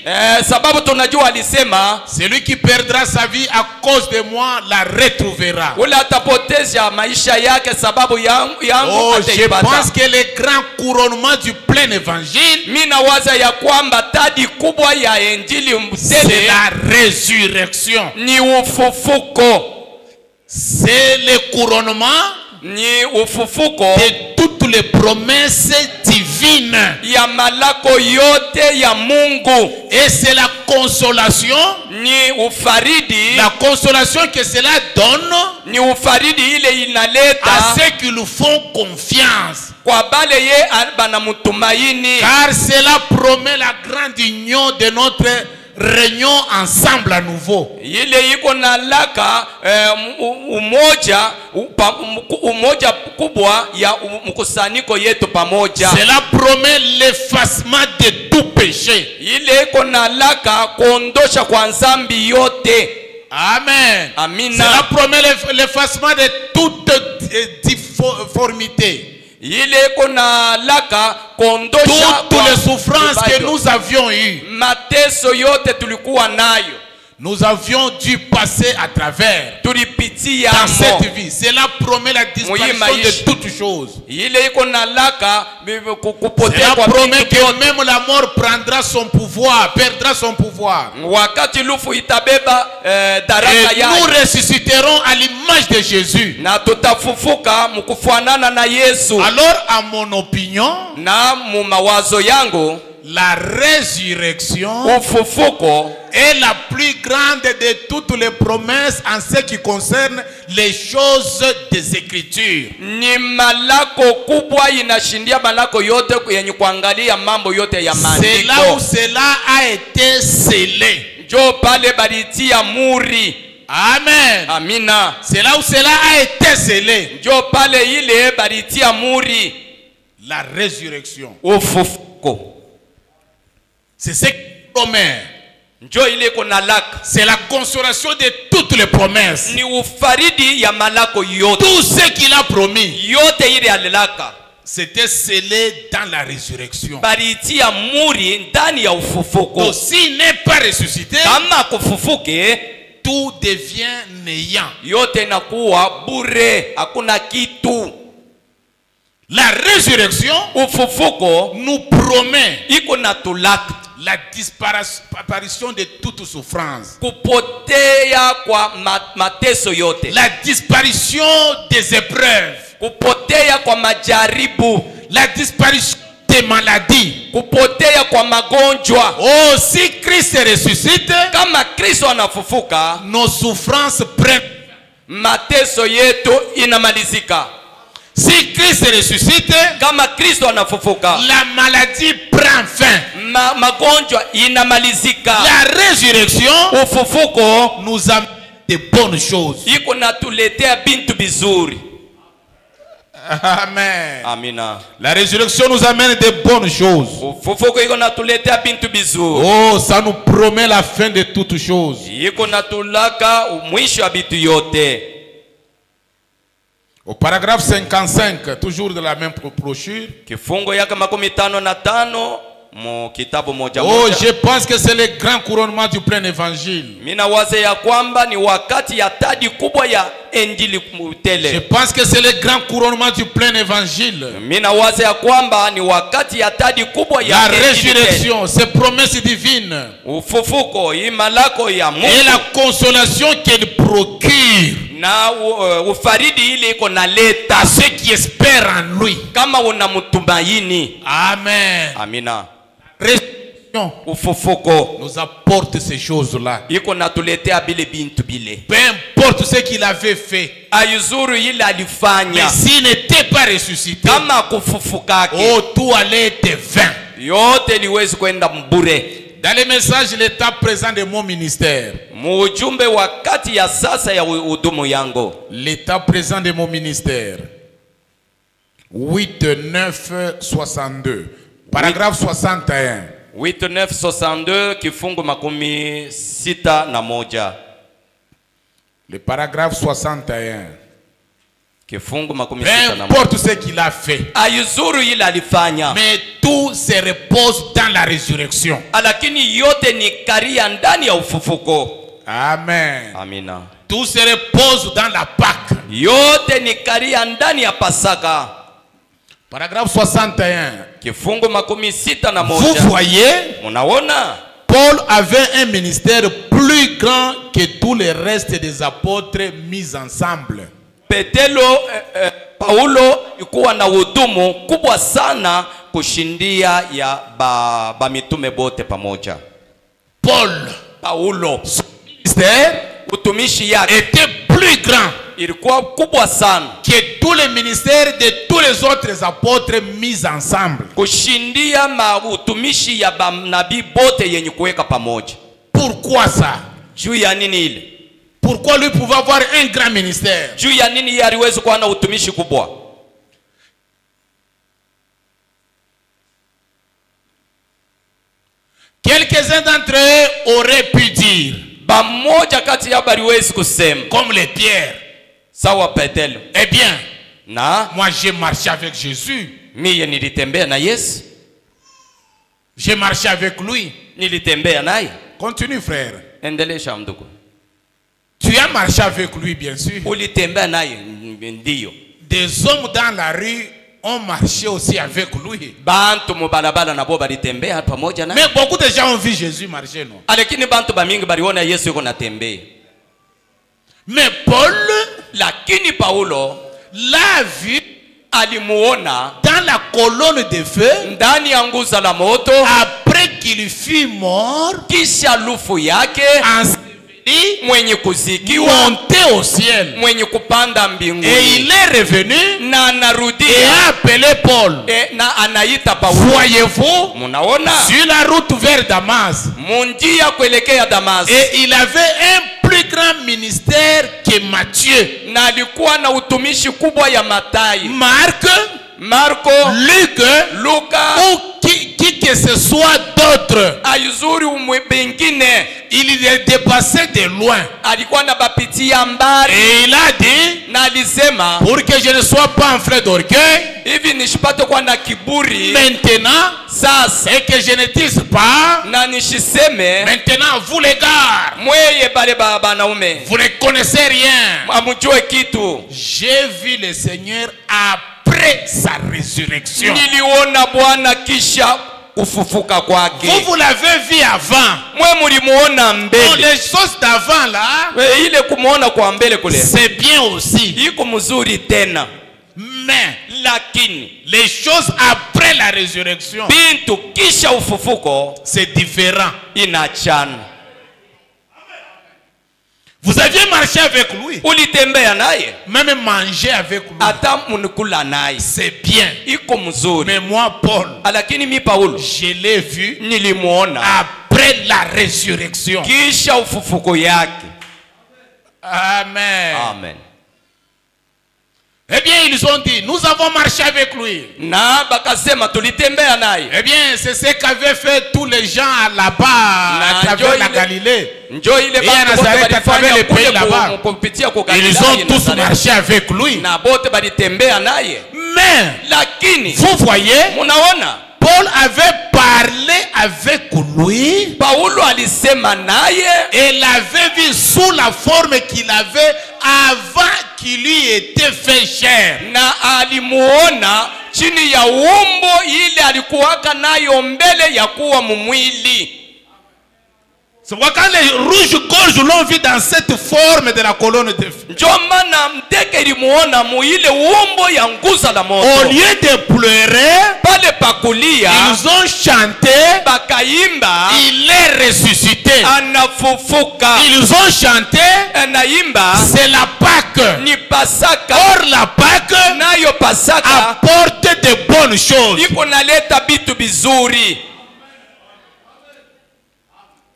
celui qui perdra sa vie à cause de moi la retrouvera. Oh, je pense que le grand couronnement du plein évangile, c'est la résurrection. C'est le couronnement de toutes les promesses divines. Et c'est la consolation, la consolation que cela donne à ceux qui nous font confiance. Car cela promet la grande union de notre réunion ensemble à nouveau. Cela promet l'effacement de tout péché. Amen. Cela promet l'effacement de toute difformité. Toutes les souffrances que nous avions eues, nous avions dû passer à travers dans cette vie. Cela promet la disparition de toutes choses. Cela promet que même la mort prendra son pouvoir, perdra son pouvoir. Et nous ressusciterons à l'image de Jésus. Alors, à mon opinion, la résurrection est la plus grande de toutes les promesses en ce qui concerne les choses des Écritures. C'est là où cela a été scellé. Amen. Amina. C'est là où cela a été scellé. La résurrection. C'est ce qui promet. C'est la consolation de toutes les promesses. Tout ce qu'il a promis. c'était scellé dans la résurrection. balitia muri ndani ya ufufuko. Donc s'il n'est pas ressuscité, Kama kufufuke, tout devient néant. yote inakuwa bure, hakuna kitu. La résurrection Ufufuko nous promet iko na tulaka la disparition de toute souffrance, kupotea kwa mateso yote, la disparition des épreuves, kupotea kwa majaribu, la disparition des maladies. kupotea kwa magonjwa. Oh, si Christ ressuscite, Kama Kristo anafufuka, nos souffrances prennent. mateso yetu inamalizika. Si Christ ressuscite, Kama Kristo anafufuka, la maladie prend fin. magonjwa inamalizika. La résurrection Ufufuko nous amène de bonnes choses. iko natuletea bintu bizuri. Amen. Amina. La résurrection nous amène de bonnes choses. Ufufuko iko natuletea bintu bizuri. Oh, ça nous promet la fin de toutes choses. Iko natulaka mwisho wa bitu yote. Au paragraphe 55, toujours de la même brochure. Kifungo yake 55 mu kitabu moja Oh, moja. je pense que c'est le grand couronnement du plein évangile. Mina waze ya kwamba ni wakati ya tadi kubwa ya injili Je mutele. pense que c'est le grand couronnement du plein évangile. Mina waze ya kwamba ni wakati ya tadi kubwa ya La injili tele. résurrection, ces promesses divines. Ufufuko imalako ya Mungu Et la consolation qu'elle procure na ufaridi ile iko naleta à ceux qui espèrent en lui. kama unamtumaini. Amen. Amina. Résurrection Ufufuko nous apporte ces choses-là. iko natuletea bile bintu bile. Peu importe ce qu'il avait fait. Ayuzuru ile Mais alifanya, s'il n'était pas ressuscité, kama kufufukake oh, tout allait être vain. yote liwezi kwenda mbure. Dans les messages, l'état présent de mon ministère. Mujumbe wakati ya sasa ya hudumu yangu. L'état présent de mon ministère. 8, 9, 62. Paragraphe 61. 8962 kifungu 61. Le paragraphe 61. Kifungu Peu 61. importe ce qu'il a fait. Ayuzuru ile alifanya, Mais tout se repose dans la résurrection. lakini yote ni karia ndani ya ufufuko. Amen. Amina. Tout se repose dans la Pâque. Yote ni karia ndani ya Pasaka. Paragraphe 61. Kifungu 61. Vous voyez, Munaona Paul avait un ministère plus grand que tous les restes des apôtres mis ensemble. Paulo ikuwa na hudumu kubwa sana kushindia ya ba mitume bote pamoja. Paulo son ministère utumishi yake était plus grand ilikuwa kubwa sana que tous les ministères de tous les autres apôtres mis ensemble. kushindia utumishi ya nabii bote yenye kuweka pamoja. Pourquoi ça? Juu ya nini ile? Pourquoi lui pouvait avoir un grand ministère? Juu ya nini yeye aliweza kuwa na utumishi kubwa? Quelques-uns d'entre eux auraient pu dire, Bamoja kati ya baliwezi kusema comme les pierres, sawa Petelo, eh bien, na moi j'ai marché avec Jésus, mie nilitembea na Yesu, j'ai marché avec lui. nilitembea naye. Continue frère. Endelesha mdugu. Tu as marché avec lui bien sûr. Ulitembea naye ndio. Des hommes dans la rue ont marché aussi avec lui. Bantu mubalabala nabo balitembea pamoja naye. Mais beaucoup de gens ont vu Jésus marcher, non? Lakini bantu bamingi baliona Yesu yuko natembea. Mais Paul, Lakini Paulo l'a vu alimuona dans la colonne de feu ndani ya nguzo la moto après qu'il fut mort, kisha lufu yake enseveli, mwenye kuzikiwa monté au ciel. mwenye kupanda mbinguni. Et il est revenu Na et anarudia a appelé Paul. na anaita Paulo. Voyez-vous, Munaona sur la route vers Damas. munjia kuelekea Damas. Et il avait un plus grand ministère que Matthieu, Na alikuwa na utumishi kubwa ya Matayo, Marc, Marko, Luc, Luka ou qui que ce soit d'autres. ayuzuri bengine. il les dépassait de loin. alikuwa anabapitia mbali, Et il a dit, na alisema pour que je ne sois pas enflé d'orgueil, hivi nishipate kuwa na kiburi maintenant, sasa, et que je ne dise pas, na nishiseme maintenant vous les gars, mweye bale banaume vous ne connaissez rien. amujue kitu. J'ai vu le Seigneur après sa résurrection. Niliona Bwana kisha kufufuka kwake. Vous l'avez vu avant. Mwe mulimuona Donc, mbele. les choses d'avant là, Ile kumuona kwa mbele kule c'est bien aussi. iko mzuri tena, Mais lakini les choses après la résurrection, bintu kisha ufufuko c'est différent. inachana. Vous aviez marché avec lui, Ulitembea naye, même manger avec lui. hata munikula naye, C'est bien. iko mzuri. Mais moi, Paul, Lakini mi Paulo je l'ai vu nilimuona après la résurrection. kisha ufufuko yake. Amen. Amen. Eh bien, ils ont dit, nous avons marché avec lui. Na bakasema tulitembea naye. Eh bien, c'est ce qu'avaient fait tous les gens là-bas, à travers la Galilée. Njoo ile Et à bantu bote Nazareth, à travers balifanya les pays là-bas. kupitia kwa Ils Galilaya ont tous marché avec lui. na bote balitembea naye. Mais, Lakini vous voyez, munaona Paul avait parlé avec lui Paulo alisema naye et l'avait vu sous la forme qu'il avait avant qu'il lui était fait chair. na alimuona chini ya umbo ile alikuwaka nayo mbele ya kuwa mumwili. C'est pourquoi quand les rouges-gorges l'ont vu dans cette forme de la colonne de feu, Ndio maana mteke ilimuona mu ile umbo ya nguza la au moto, lieu de pleurer, pale pakulia ils ont chanté, bakaimba il est ressuscité. anafufuka. Ils ont chanté, Anaimba c'est la Pâque. ni Pasaka, Or la Pâque nayo Pasaka apporte de bonnes choses. iko naleta bitu bizuri.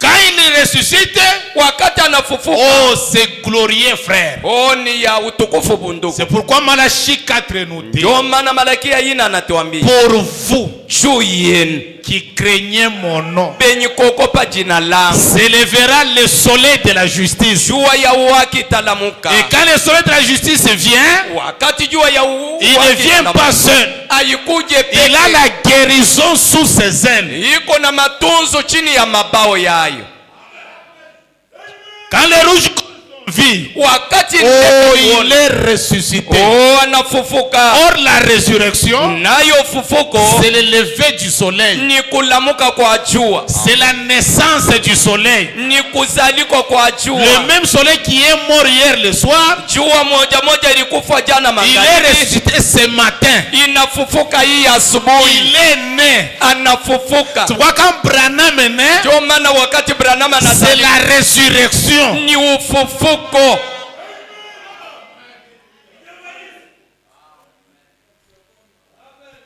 Quand il ressuscite, Wakati anafufuka, oh c'est glorieux frère. ni ya utukufu bunduku. C'est pourquoi Malachie 4 nous dit, Ndio maana Malakia ina anatuambia pour vous juu yenu qui craignez mon nom, benye kuogopa jina langu, s'élèvera le soleil de la justice. jua ya uwaki italamuka. Et quand le soleil de la justice vient, Wakati jua ya il ne vient pas seul. ayikuje Il a peke, la guérison sous ses ailes. iko na matunzo chini ya mabao yayo. Quand les rouges vit, Wakati oh, il est ressuscité. anafufuka, Or la résurrection, nayo ufufuko c'est le lever du soleil. ni kulamuka kwa jua, C'est la naissance du soleil. ni kuzaliko kwa jua. Le même soleil qui est mort hier le soir, Jua moja moja ilikufa jana il est magharibi, ressuscité ce matin. inafufuka hii asubuhi, Il est né. anafufuka. Tu vois quand Branham est né, Ndio maana wakati Branham c'est anazali la résurrection. ni ufufuko.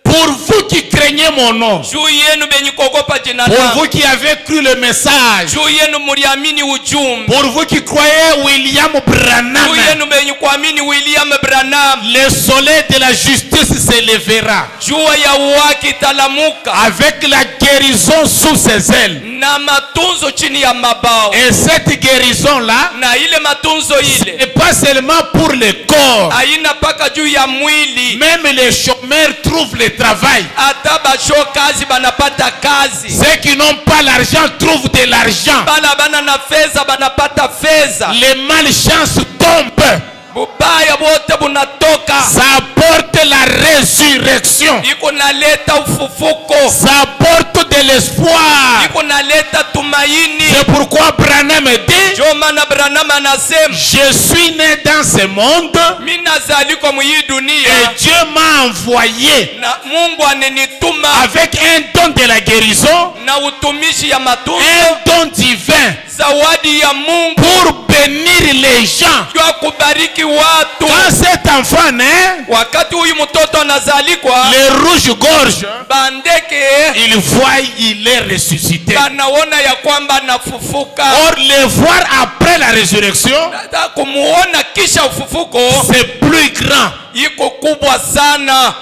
Pour vous qui craignez mon nom, Juu yenu benye kuogopa jina pour langu, vous qui avez cru le message, juu yenu muliamini ujumbe, pour vous qui croyez William Branham, juu yenu benye kuamini William Branham, le soleil de la justice s'élèvera jua ya uwaki italamuka avec la guérison sous ses ailes. na matunzo chini ya mabao. Et cette guérison-là, Na ile matunzo ce ile n'est pas seulement pour le corps. haina paka juu ya mwili, Même les chômeurs trouvent le travail. hata basho kazi banapata kazi, Ceux qui n'ont pas l'argent trouvent de l'argent. bala bana na fedha banapata fedha, Les malchances tombent. bubaya bote bunatoka. Ça apporte la résurrection. Iko naleta ufufuko, Ça apporte de l'espoir. iko naleta tumaini. C'est pourquoi Branham dit, Ndio maana Branham anasema je suis né dans ce monde mimi nazalikwa mu hii dunia et Dieu m'a envoyé na Mungu anenituma avec un don de la guérison, na utumishi ya un matunzo, don divin zawadi ya Mungu pour bénir les gens. ya kubariki watu. Quand cet enfant naît, Wakati huyu mtoto anazalikwa, les rouges-gorges, bandeke ils voient il est ressuscité. banaona ya kwamba anafufuka. Or, le voir après la résurrection, Hata kumuona kisha ufufuko c'est plus grand. iko kubwa sana.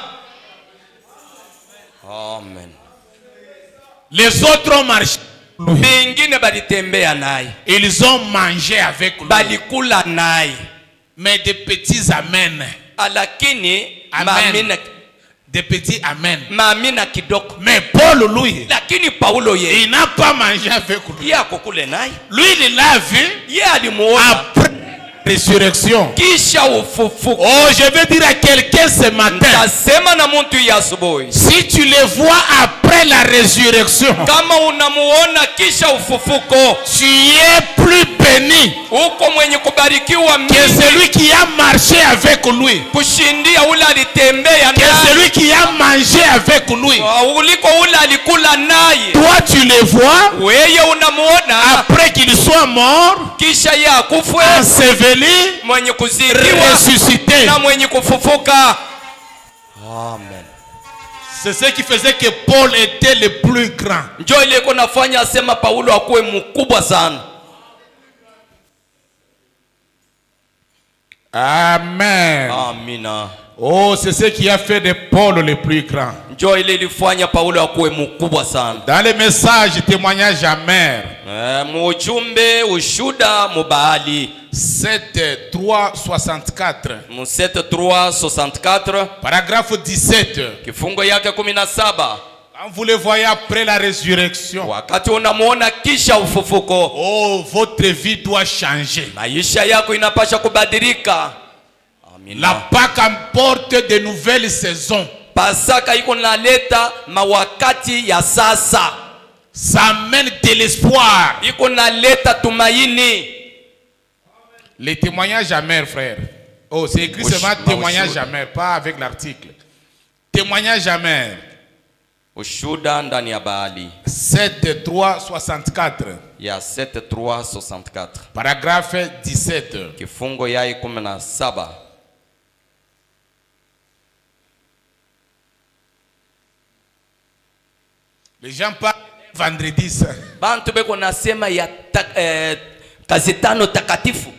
Amen. Les autres ont marché. lui. bengine balitembea naye, Ils ont mangé avec lui. balikula naye, Mais des petits amen. lakini Amen. Des petits amen. maamina kidogo. Mais Paul, lui, Lakini Paulo ye il n'a pas mangé avec lui. ye akokule naye, Lui, il l'a vu ye alimuona après la résurrection. kisha ufufuko. Oh, je vais dire à quelqu'un ce matin, Tasema na muntu ya asubuhi, si tu le vois après la résurrection, kama unamuona kisha ufufuko, tu es plus béni uko mwenye kubarikiwa que mingi celui qui a marché avec lui, kushindia ule alitembea que naye, celui qui a mangé avec lui. uliko ule alikula naye. Toi, tu le vois Weye unamuona après qu'il soit mort, kisha ye akufwe, enseveli, mwenye kuzikiwa ressuscité. na mwenye kufufuka. Amen. C'est ce qui faisait que Paul était le plus grand. Njo ile iko nafanya asema Paulo akuwe mkubwa sana. Amen. Amina. Oh, c'est ce qui a fait de Paul le plus grand. Njo ile ilifanya Paulo akuwe mkubwa sana. Dans les messages, témoignages amers, Mujumbe ushuda mubali 7:3-64, mu 7:3-64 paragraphe 17. kifungo yake 17. Quand vous le voyez après la résurrection, Wakati unamuona kisha ufufuko, oh, votre vie doit changer. maisha yako inapasha kubadilika. La Amina. Pâque apporte de nouvelles saisons. Pasaka iko naleta mawakati ya sasa, Ça amène de l'espoir. iko naleta tumaini. Les témoignages amers, frère. Oh, c'est écrit seulement témoignages amers, pas avec l'article. Témoignages amers. Ushuda ndani ya Baali 7:3-64. ya 7:3-64 Paragraphe 17. kifungo yai 17. Les gens parlent vendredi saint. Bantu beko nasema ya kazi tano takatifu.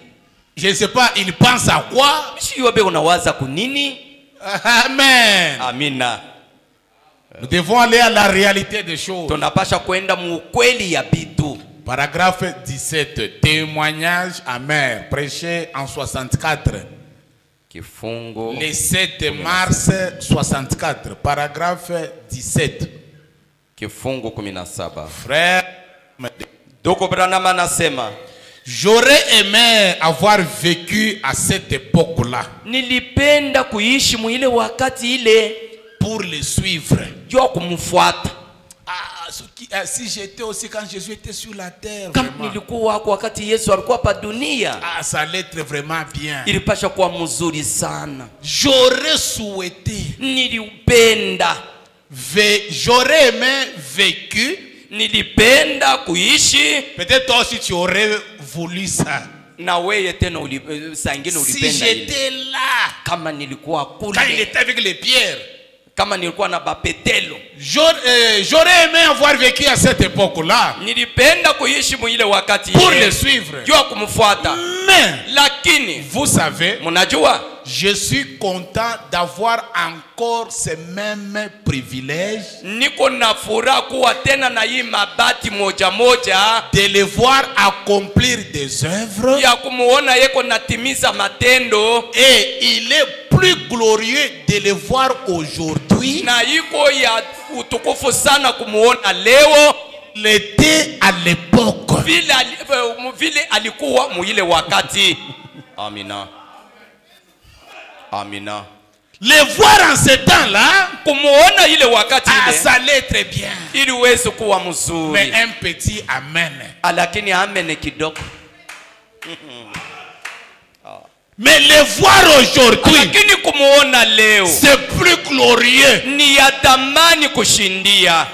Je ne sais pas, ils pensent à quoi? Sio beko nawaza kunini? Amen. Amina. Nous devons aller à la réalité des choses. Tunapasha kwenda mu kweli ya bitu. Paragraphe 17. Témoignage amer. Prêché en 64. Kifungo Le 7 mars 64. Paragraphe 17. kifungo 17. Frère, Doko Branham anasema, j'aurais aimé avoir vécu à cette époque-là nilipenda kuishi muile wakati ile pour le suivre. jua kumfuata. Si j'étais aussi quand Jésus était sur la terre, Kama vraiment, nilikuwa wako wakati Yesu alikuwa pa dunia, ça allait être vraiment bien. ilipasha kuwa mzuri sana. J'aurais souhaité, Nilipenda, j'aurais aimé vécu. nilipenda kuishi. Peut-être toi aussi tu aurais voulu ça. Na weye tena sangine Si ulipenda ile. j'étais là, Kama nilikuwa quand il kule, était avec les pierres, kama nilikuwa na bapetelo, j'aurais aimé avoir vécu à cette époque-là nilipenda kuishi muile wakati pour le ile suivre. jua kumfuata. Mais, Lakini vous savez, mnajua je suis content d'avoir encore ces mêmes privilèges, niko na furaha kuwa tena na hii mabati moja moja de les voir accomplir des œuvres. ya kumuona yeko natimiza matendo, Et il est plus glorieux de les voir aujourd'hui. na iko ya utukufu sana kumuona leo Il était à l'époque. vile alikuwa muile wakati. Amina. Amina. Les voir en ce temps-là, Kumuona ile wakati ile ça allait très bien. ili uweze kuwa Mais mzuri. un petit amen. Lakini amene kidogo. Mais les voir aujourd'hui, Lakini kumuona leo c'est plus glorieux. ni ya thamani kushindia.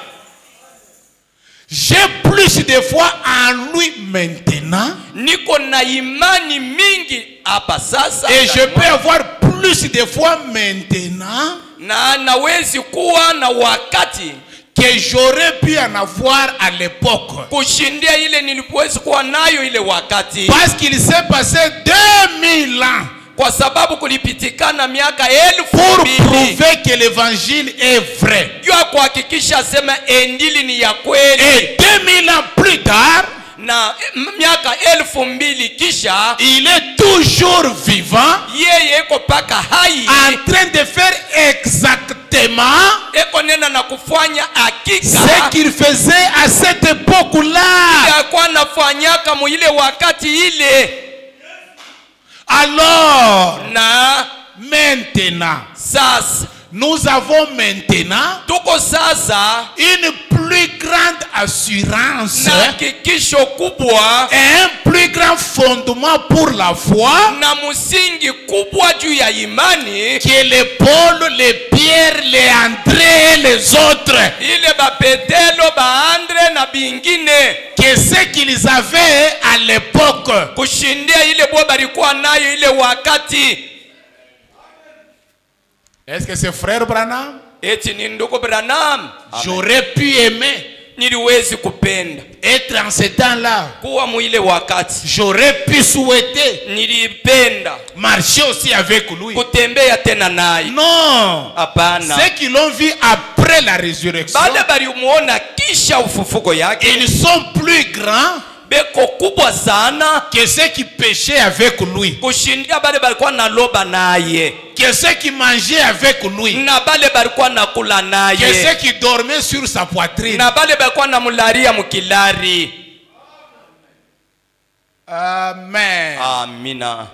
J'ai plus de foi en lui maintenant. Niko na imani mingi hapa sasa. Et je peux avoir plus de foi maintenant Na nawezi kuwa na wakati que j'aurais pu en avoir à l'époque. kushindia ile nilipowezi kuwa nayo ile wakati. Parce qu'il s'est passé 2000 ans Kwa sababu kulipitikana miaka pour 2000 prouver que l'évangile est vrai. jua kuhakikisha sema injili ni ya kweli. Et 2000 ans plus tard, Na miaka 2000 kisha il est toujours vivant, yeye iko paka hai en train de faire exactement eko nena na kufanya hakika ce qu'il faisait à cette époque-là. yakuwa nafanyaka muile wakati ile. Alors, Na maintenant, sasa nous avons maintenant tuko sasa une plus grande assurance na hakikisho kubwa et un plus grand fondement pour la foi na msingi kubwa juu ya imani que les Paul, les Pierre, les André et les autres, ile ba Petelo ba Andre na bingine que ce qu'ils avaient à l'époque. kushindia ile bwa balikuwa nayo ile wakati. Est-ce que c'est frère Branham? Eti ni ndugu Branham, J'aurais pu aimer niliwezi kupenda être en ce temps-là. kuwa muile wakati. J'aurais pu souhaiter Nilipenda marcher aussi avec lui. kutembea tena naye. Non. Hapana, Ceux qui l'ont vu après la résurrection, bale balimuona kisha ufufuko yake ils sont plus grands beko kubwa sana que ceux qui péchaient avec lui, kushindia bale balikuwa naloba naye que ceux qui mangeaient avec lui, na bale balikuwa nakula que ceux naye qui dormaient sur sa poitrine. na bale balikuwa namularia mukilari. Amen. Amina.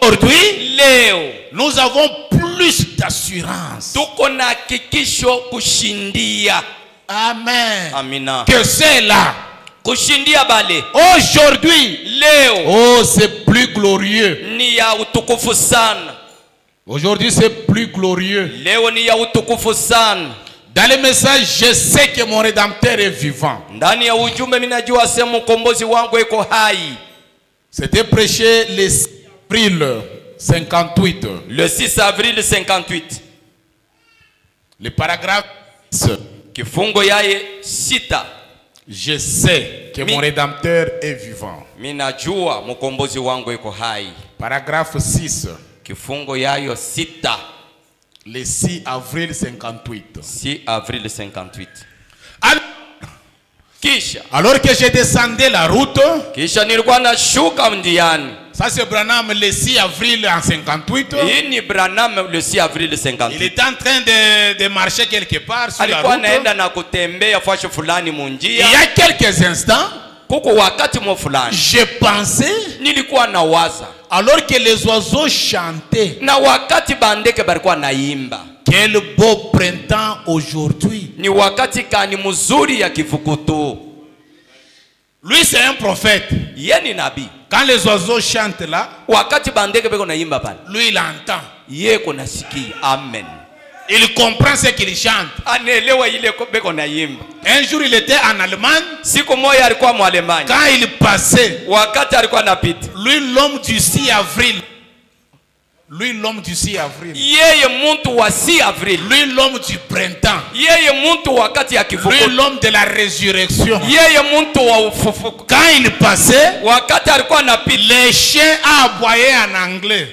Aujourd'hui, Leo nous avons plus d'assurance. tuko na hakikisho kushindia. Amen. Amina. Que c'est là. Kushindia bale Aujourd'hui, leo oh, c'est plus glorieux. ni ya utukufu sana. Aujourd'hui, c'est plus glorieux. Leo ni ya utukufu sana. Dans le message, je sais que mon Rédempteur est vivant. Ndani ya ujumbe minajua sema mkombozi wangu iko hai. C'était prêché le 6 avril 58. Le 6 avril 58. Le paragraphe 6. Kifungo yaye 6. Je sais que mon Rédempteur est vivant. Minajua mkombozi wangu iko hai. Paragraphe 6. Kifungo yayo 6. Le 6 avril 58. 6 avril 58. Alors que je descendais la route, Kisha nilikuwa nashuka njiani. ça c'est Branham le 6 avril en 58. Hii ni Branham le 6 avril Il 58. était en train de marcher quelque part sur la Alikuwa route. naenda na kutembea fasho fulani Il munjia. y a quelques instants, Kuko wakati mo fulani je pensais, nilikuwa nawaza, alors que les oiseaux chantaient, na wakati bandeke balikuwa naimba, quel beau printemps aujourd'hui. ni wakati kani mzuri ya kifukutu. Lui c'est un prophète. Yeye ni nabii. Quand les oiseaux chantent là, Wakati bandeke beko naimba pale, lui il entend. yeye kunasikia. Amen. Il comprend ce qu'il chante. Anaelewa ile beko naimba. Un jour il était en Allemagne. Siku moja alikuwa Mwalemani. Quand il passait, Wakati alikuwa napita, lui l'homme du 6 avril. Lui l'homme du 6 avril. yeye muntu wa 6 avril. Lui l'homme du printemps. Yeye muntu wakati ya Lui kifukutu. l'homme de la résurrection. Yeye muntu wa ufufuko. Quand il passait, Wakati alikuwa napita, les chiens aboyaient en anglais.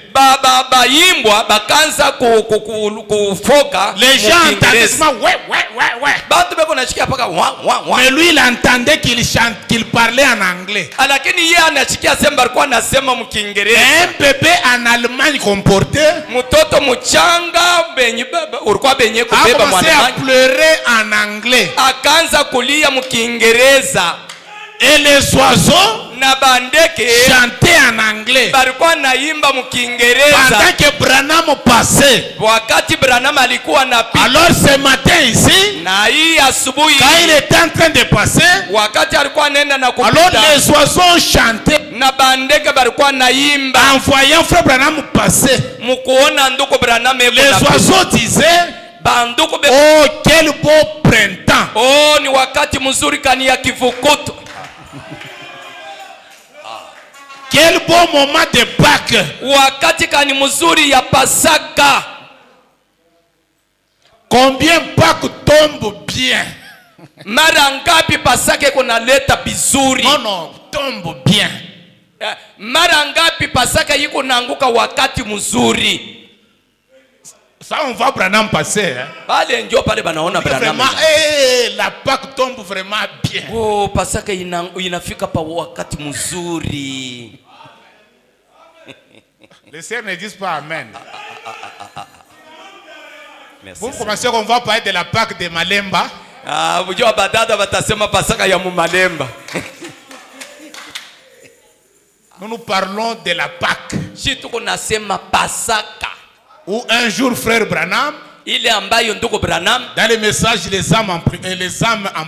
bayimbwa bakanza kufoka Les gens entendaient mukiingereza. seulement ouais. Bantu beko nashikia paka wa. Mais lui il entendait qu'il chante, qu'il parlait en anglais. Lakini yeye anashikia sema alikuwa anasema Et mkiingereza. un bébé en Allemagne comporté Mtoto mchanga benye baba ulikuwa benye a kubeba commencé à mwanamani. pleurer en anglais. Akaanza kulia mkiingereza. Et les oiseaux Na bandeke chantaient en anglais. balikuwa naimba mkiingereza. Pendant que Branham passait. Wakati Branham alikuwa anapita. Alors ce matin ici, Na hii asubuhi quand il était en train de passer, wakati alikuwa anaenda na alors kupita, les oiseaux chantaient na bandeke balikuwa naimba en voyant frère Branham passer. mkuona ndugu Branham eko Les napita. oiseaux disaient, Banduku be oh quel beau printemps. oh, ni wakati mzuri kani ya kivukutu. Quel beau moment de Pâques. Wakati kani mzuri ya Pasaka. Combien Pâques tombe bien. Mara ngapi Pasaka iko naleta bizuri. Non, tombe bien. Mara ngapi Pasaka iko naanguka wakati mzuri? Ça on va Branham passer. Hein? Pale ndio pale banaona Branham. Vraiment, la Pâque tombe vraiment bien. Oh, Pasaka inafika pa wakati mzuri. Les sœurs ne disent pas amen. Merci. Vous commencez qu'on va parler de la Pâque de Malemba. Ah, mjua badada batasema Pasaka ya Malemba. Nous parlons de la Pâque. Si tuko nasema Pasaka. Où un jour frère Branham, ile ambayo ndugu Branham, dans les messages les âmes en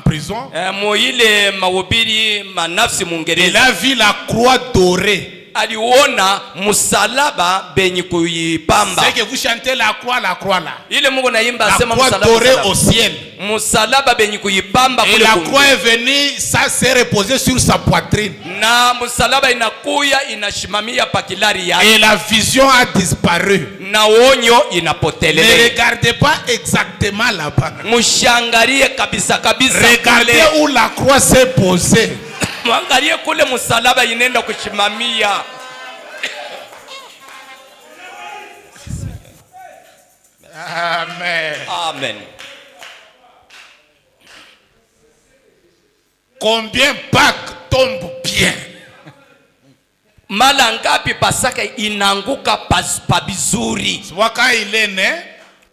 prison, ile mahubiri manafsi Mungereza, il a vu la croix dorée. Aliona musalaba benye kuipamba. C'est que vous chantez la croix là. Ile Mungu naimba la asema croix musalaba dorée au ciel. Musalaba benye kuipamba et kule la kungu. Croix est venue, ça s'est reposé sur sa poitrine. Na musalaba inakuya inashimamia pakilari yake. Et la vision a disparu. Na onyo inapotelele. Ne regardez pas exactement là-bas. Mushangalie kabisa kabisa. Regardez où la croix s'est posée. Mwangalie kule musalaba inenda kushimamia. Amen. Amen. Combien Pâques tombe bien. Mara ngapi Pasaka inaanguka pabizuri. Quand il est né,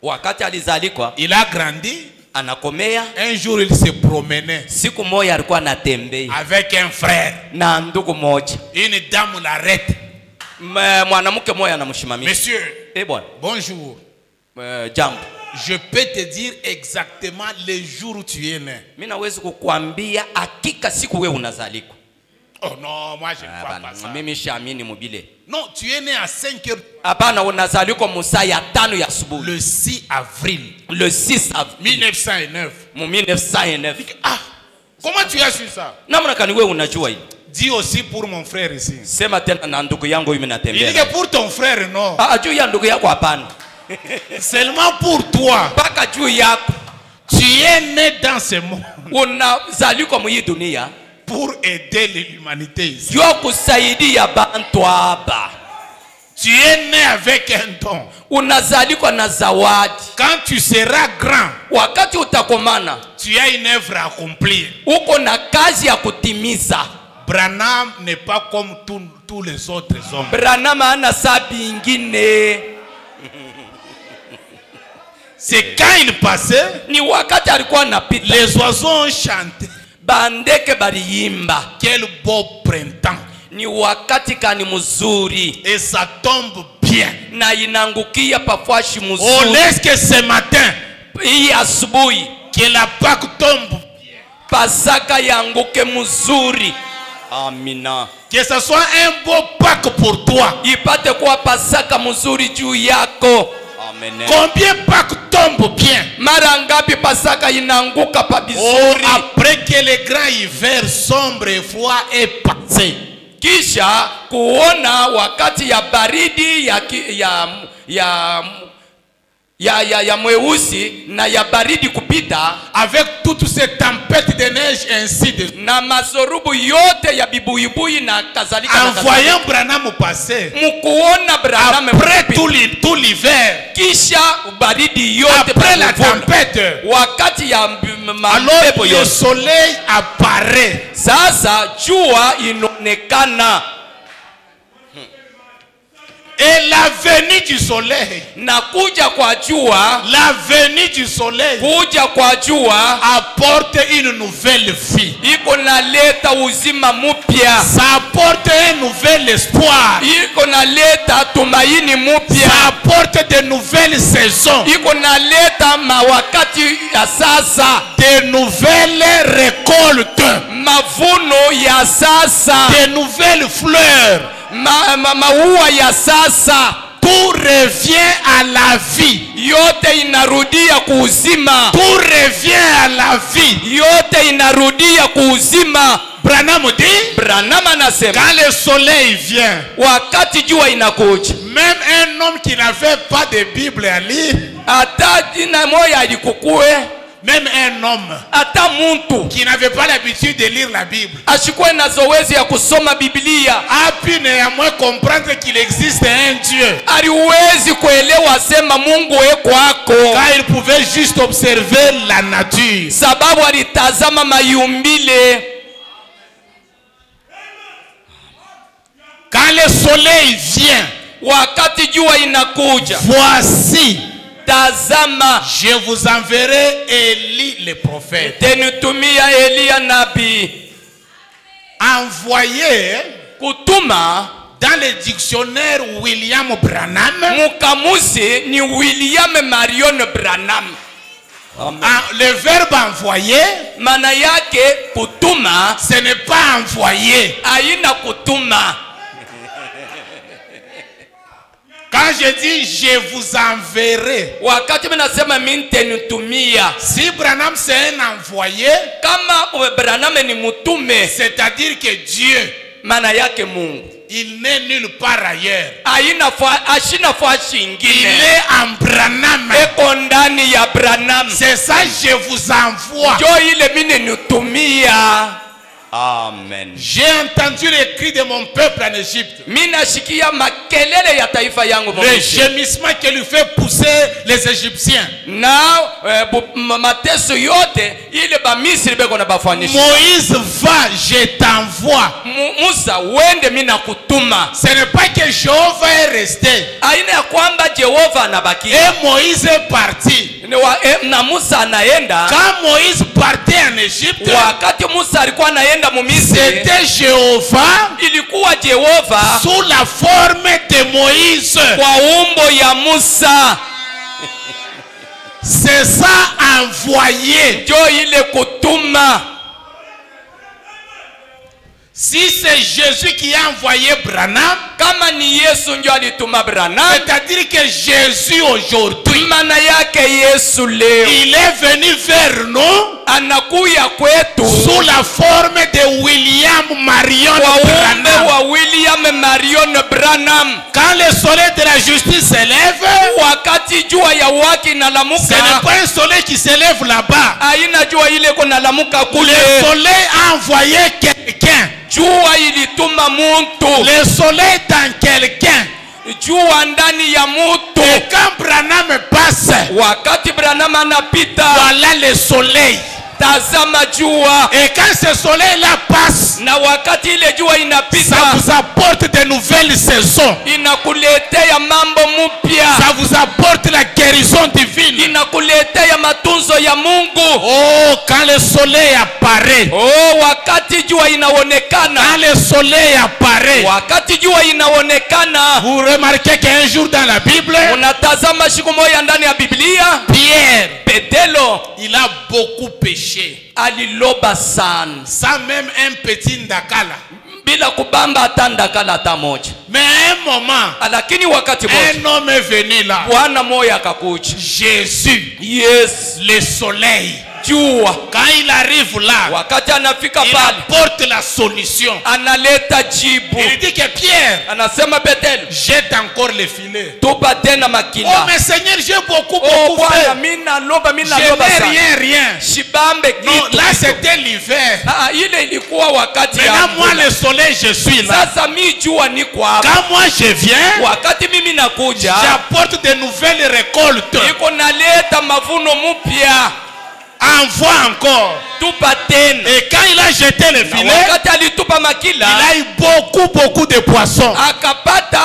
wakati alizalikwa, il a grandi. Anakomea. Un jour il se promenait. Siku moja alikuwa anatembea avec un frère. Na ndugu moja. Une dame l'arrête. Mwanamke moja anamshimamia. Monsieur. Bwana. Bonjour. Jambo. Je peux te dire exactement le jour où tu es né. Mimi naweza kukuambia hakika siku wewe unazalikwa. Oh non, moi je ne crois pas ça. Mimi siamini mobile. Non, tu es né à 5 heures. Hapana, unazalikwa musaa ya 5 ya asubuhi. Le 6 avril. Le 6 avril 1909. Mu 1909. Ah, comment tu as su ça? Namna kani wewe unajua hili? Dis aussi pour mon frère ici. Sema tena na ndugu yangu mimi natembea. Il dit que pour ton frère non. Juu ya ndugu yako hapana. Seulement pour toi. Paka juu yako. Tu es né dans ce monde. Unazalikwa mu hii dunia pour aider l'humanité ici. Yo kusaidia bantu hapa. Tu es né avec un don. Unazalikwa na zawadi. Quand tu seras grand, wakati utakomana, tu as une œuvre à accomplir. Uko na kazi ya kutimiza. Branham n'est pas comme tous les autres hommes. Branham ana sabi ingine. C'est quand il passait, ni wakati alikuwa anapita, les oiseaux ont chanté. Bandeke baliimba. Quel beau printemps. Ni wakati kani mzuri. Et ça tombe bien. Na inangukia pafashi mzuri. On laisse que ce matin, hii asubuhi, que la Pâque tombe bien. Pasaka yanguke mzuri. Amina. Que ce soit un beau Pâque pour toi. Ipate kuwa Pasaka mzuri juu yako. Amen. Combien Pâques tombe bien. Mara ngapi Pasaka inanguka pabizuri. Oh, après que le grand hiver sombre et froid est passé. Kisha kuona wakati ya baridi ya mweusi na ya baridi kupita, avec toutes ces tempêtes de neige ainsi de na mazorubu yote ya bibuibui na kadhalika. En voyant Branham passer, mkuona Branham après tout l'hiver, kisha baridi yote, après la tempête, wakati ya alors le soleil apparaît. Sasa jua inonekana. Et la venue du soleil, na kuja kwa jua, la venue du soleil, kuja kwa jua apporte une nouvelle vie. Iko naleta uzima mpya. Ça apporte un nouvel espoir. Iko naleta tumaini mpya. Ça apporte de nouvelles saisons. Iko naleta mawakati ya sasa. De nouvelles récoltes. Mavuno ya sasa. De nouvelles fleurs. Maua ya sasa. Tout revient à la vie. Yote inarudia kuuzima. Tout revient à la vie. Yote inarudia kuuzima. Branham dit, Branham anasema, quand le soleil vient, wakati jua inakuja, même un homme qui n'avait pas de Bible à lire, hata jina moja alikukue, Même un homme ata muntu qui n'avait pas l'habitude de lire la Bible ashikuwe na zoezi ya kusoma Biblia a pu néanmoins comprendre qu'il existe un Dieu. aliwezi kuelewa sema Mungu eko ako, Car il pouvait juste observer la nature. sababu alitazama mayumbile. Quand le soleil vient, Wakati jua inakuja, voici, tazama, je vous enverrai Élie le prophète. tenitumia Elia nabii. Envoyé Kutuma dans le dictionnaire William Branham. mukamusi ni William Marion Branham. Le verbe envoyer, Maana yake kutuma ce n'est pas envoyer. haina kutuma. Quand je dis je vous enverrai, Wakati mimi nasema mimi nitenitumia, si Branham c'est un envoyé, kama Branham ni mutume, c'est-à-dire que Dieu, maana yake Mungu il n'est nulle part ailleurs. ashina fashi Il ingine, est en Branham. eko ndani ya Branham. C'est ça, je vous envoie. Jo ile mimi nitumia. Amen. J'ai entendu les cris de mon peuple en Égypte. Mimi nashikia makelele ya taifa yangu Le gémissement qui lui fait pousser les Égyptiens. na mateso yote ile ba Misri beko na bafanisha. Moïse va, je t'envoie. Musa wende mimi nakutuma. Ce n'est pas que Jéhovah est resté. Aina ya kwamba Jehova anabaki. Et Moïse est parti. Na Musa anaenda. Quand Moïse partait en Égypte, Wakati Musa alikuwa anaenda mu Misri, c'était Jéhovah ilikuwa Jehova sous la forme de Moïse. kwa umbo ya Musa. C'est ça, envoyé. Jo ile kutuma. Si c'est Jésus qui a envoyé Branham, Kama ni Yesu ndio alituma Branham, c'est-à-dire que Jésus aujourd'hui, maana yake Yesu leo il est venu vers nous anakuya kwetu sous la forme de William Marion kwa umbo Branham. wa William Marion Branham. Quand le soleil de la justice s'élève, Wakati jua ya waki ce inalamuka, n'est pas un soleil qui s'élève là-bas. haina jua ile kunalamuka Le kule. soleil a envoyé quelqu'un. Jua ilituma muntu. Le soleil dans quelqu'un. Jua ndani ya mutu. Et quand Branham passe, Wakati Branham anapita, voilà le soleil. tazama jua. Et quand ce soleil-là passe, Na wakati ile jua ça inapita, vous apporte de nouvelles saisons. inakuletea mambo mupya. Ça vous apporte la guérison divine. Inakuletea matunzo ya Mungu. Oh, quand le soleil apparaît, Oh, wakati jua inaonekana. quand le soleil apparaît, Wakati jua inaonekana, vous remarquez qu'un jour dans la Bible, unatazama siku moja ndani ya Biblia, Pierre, Petelo il a beaucoup péché. aliloba sana Sans même un petit ndakala. bila kubamba hata ndakala hata moja. Mais à un moment, Lakini wakati moja un homme est venu là. Bwana moya akakuja. Jésus, Yes, le soleil. jua Quand il arrive là, wakati anafika il pale apporte la solution. analeta jibu. Il dit que Pierre, Anasema Petelo, jette encore le filet. tupa tena Oh, makila. mais Seigneur, j'ai beaucoup, Oh beaucoup Bwana, fait. mimi naloba Je n'ai sana. rien. Shibambe Non, kitu. là kitu. c'était l'hiver. Ile ilikuwa wakati ya Maintenant, moi, mvula. le soleil, je suis là. Sasa mi jua niko hapa. Quand moi je viens, Wakati mimi nakuja, j'apporte de nouvelles récoltes. iko naleta mavuno mupya. Envoie encore. Tupa tena. Et quand il a jeté le Na filet, wakati alitupa makila, il a eu beaucoup, beaucoup de poissons. akapata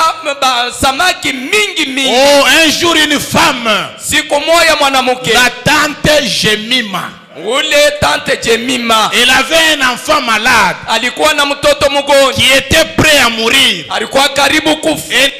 samaki mingi mingi. Oh, un jour, une femme, Siku moja mwanamke, la tante Jemima, ule tante Jemima, elle avait un enfant malade alikuwa na mtoto mgonjwa, qui était prêt à mourir. alikuwa karibu kufa. Et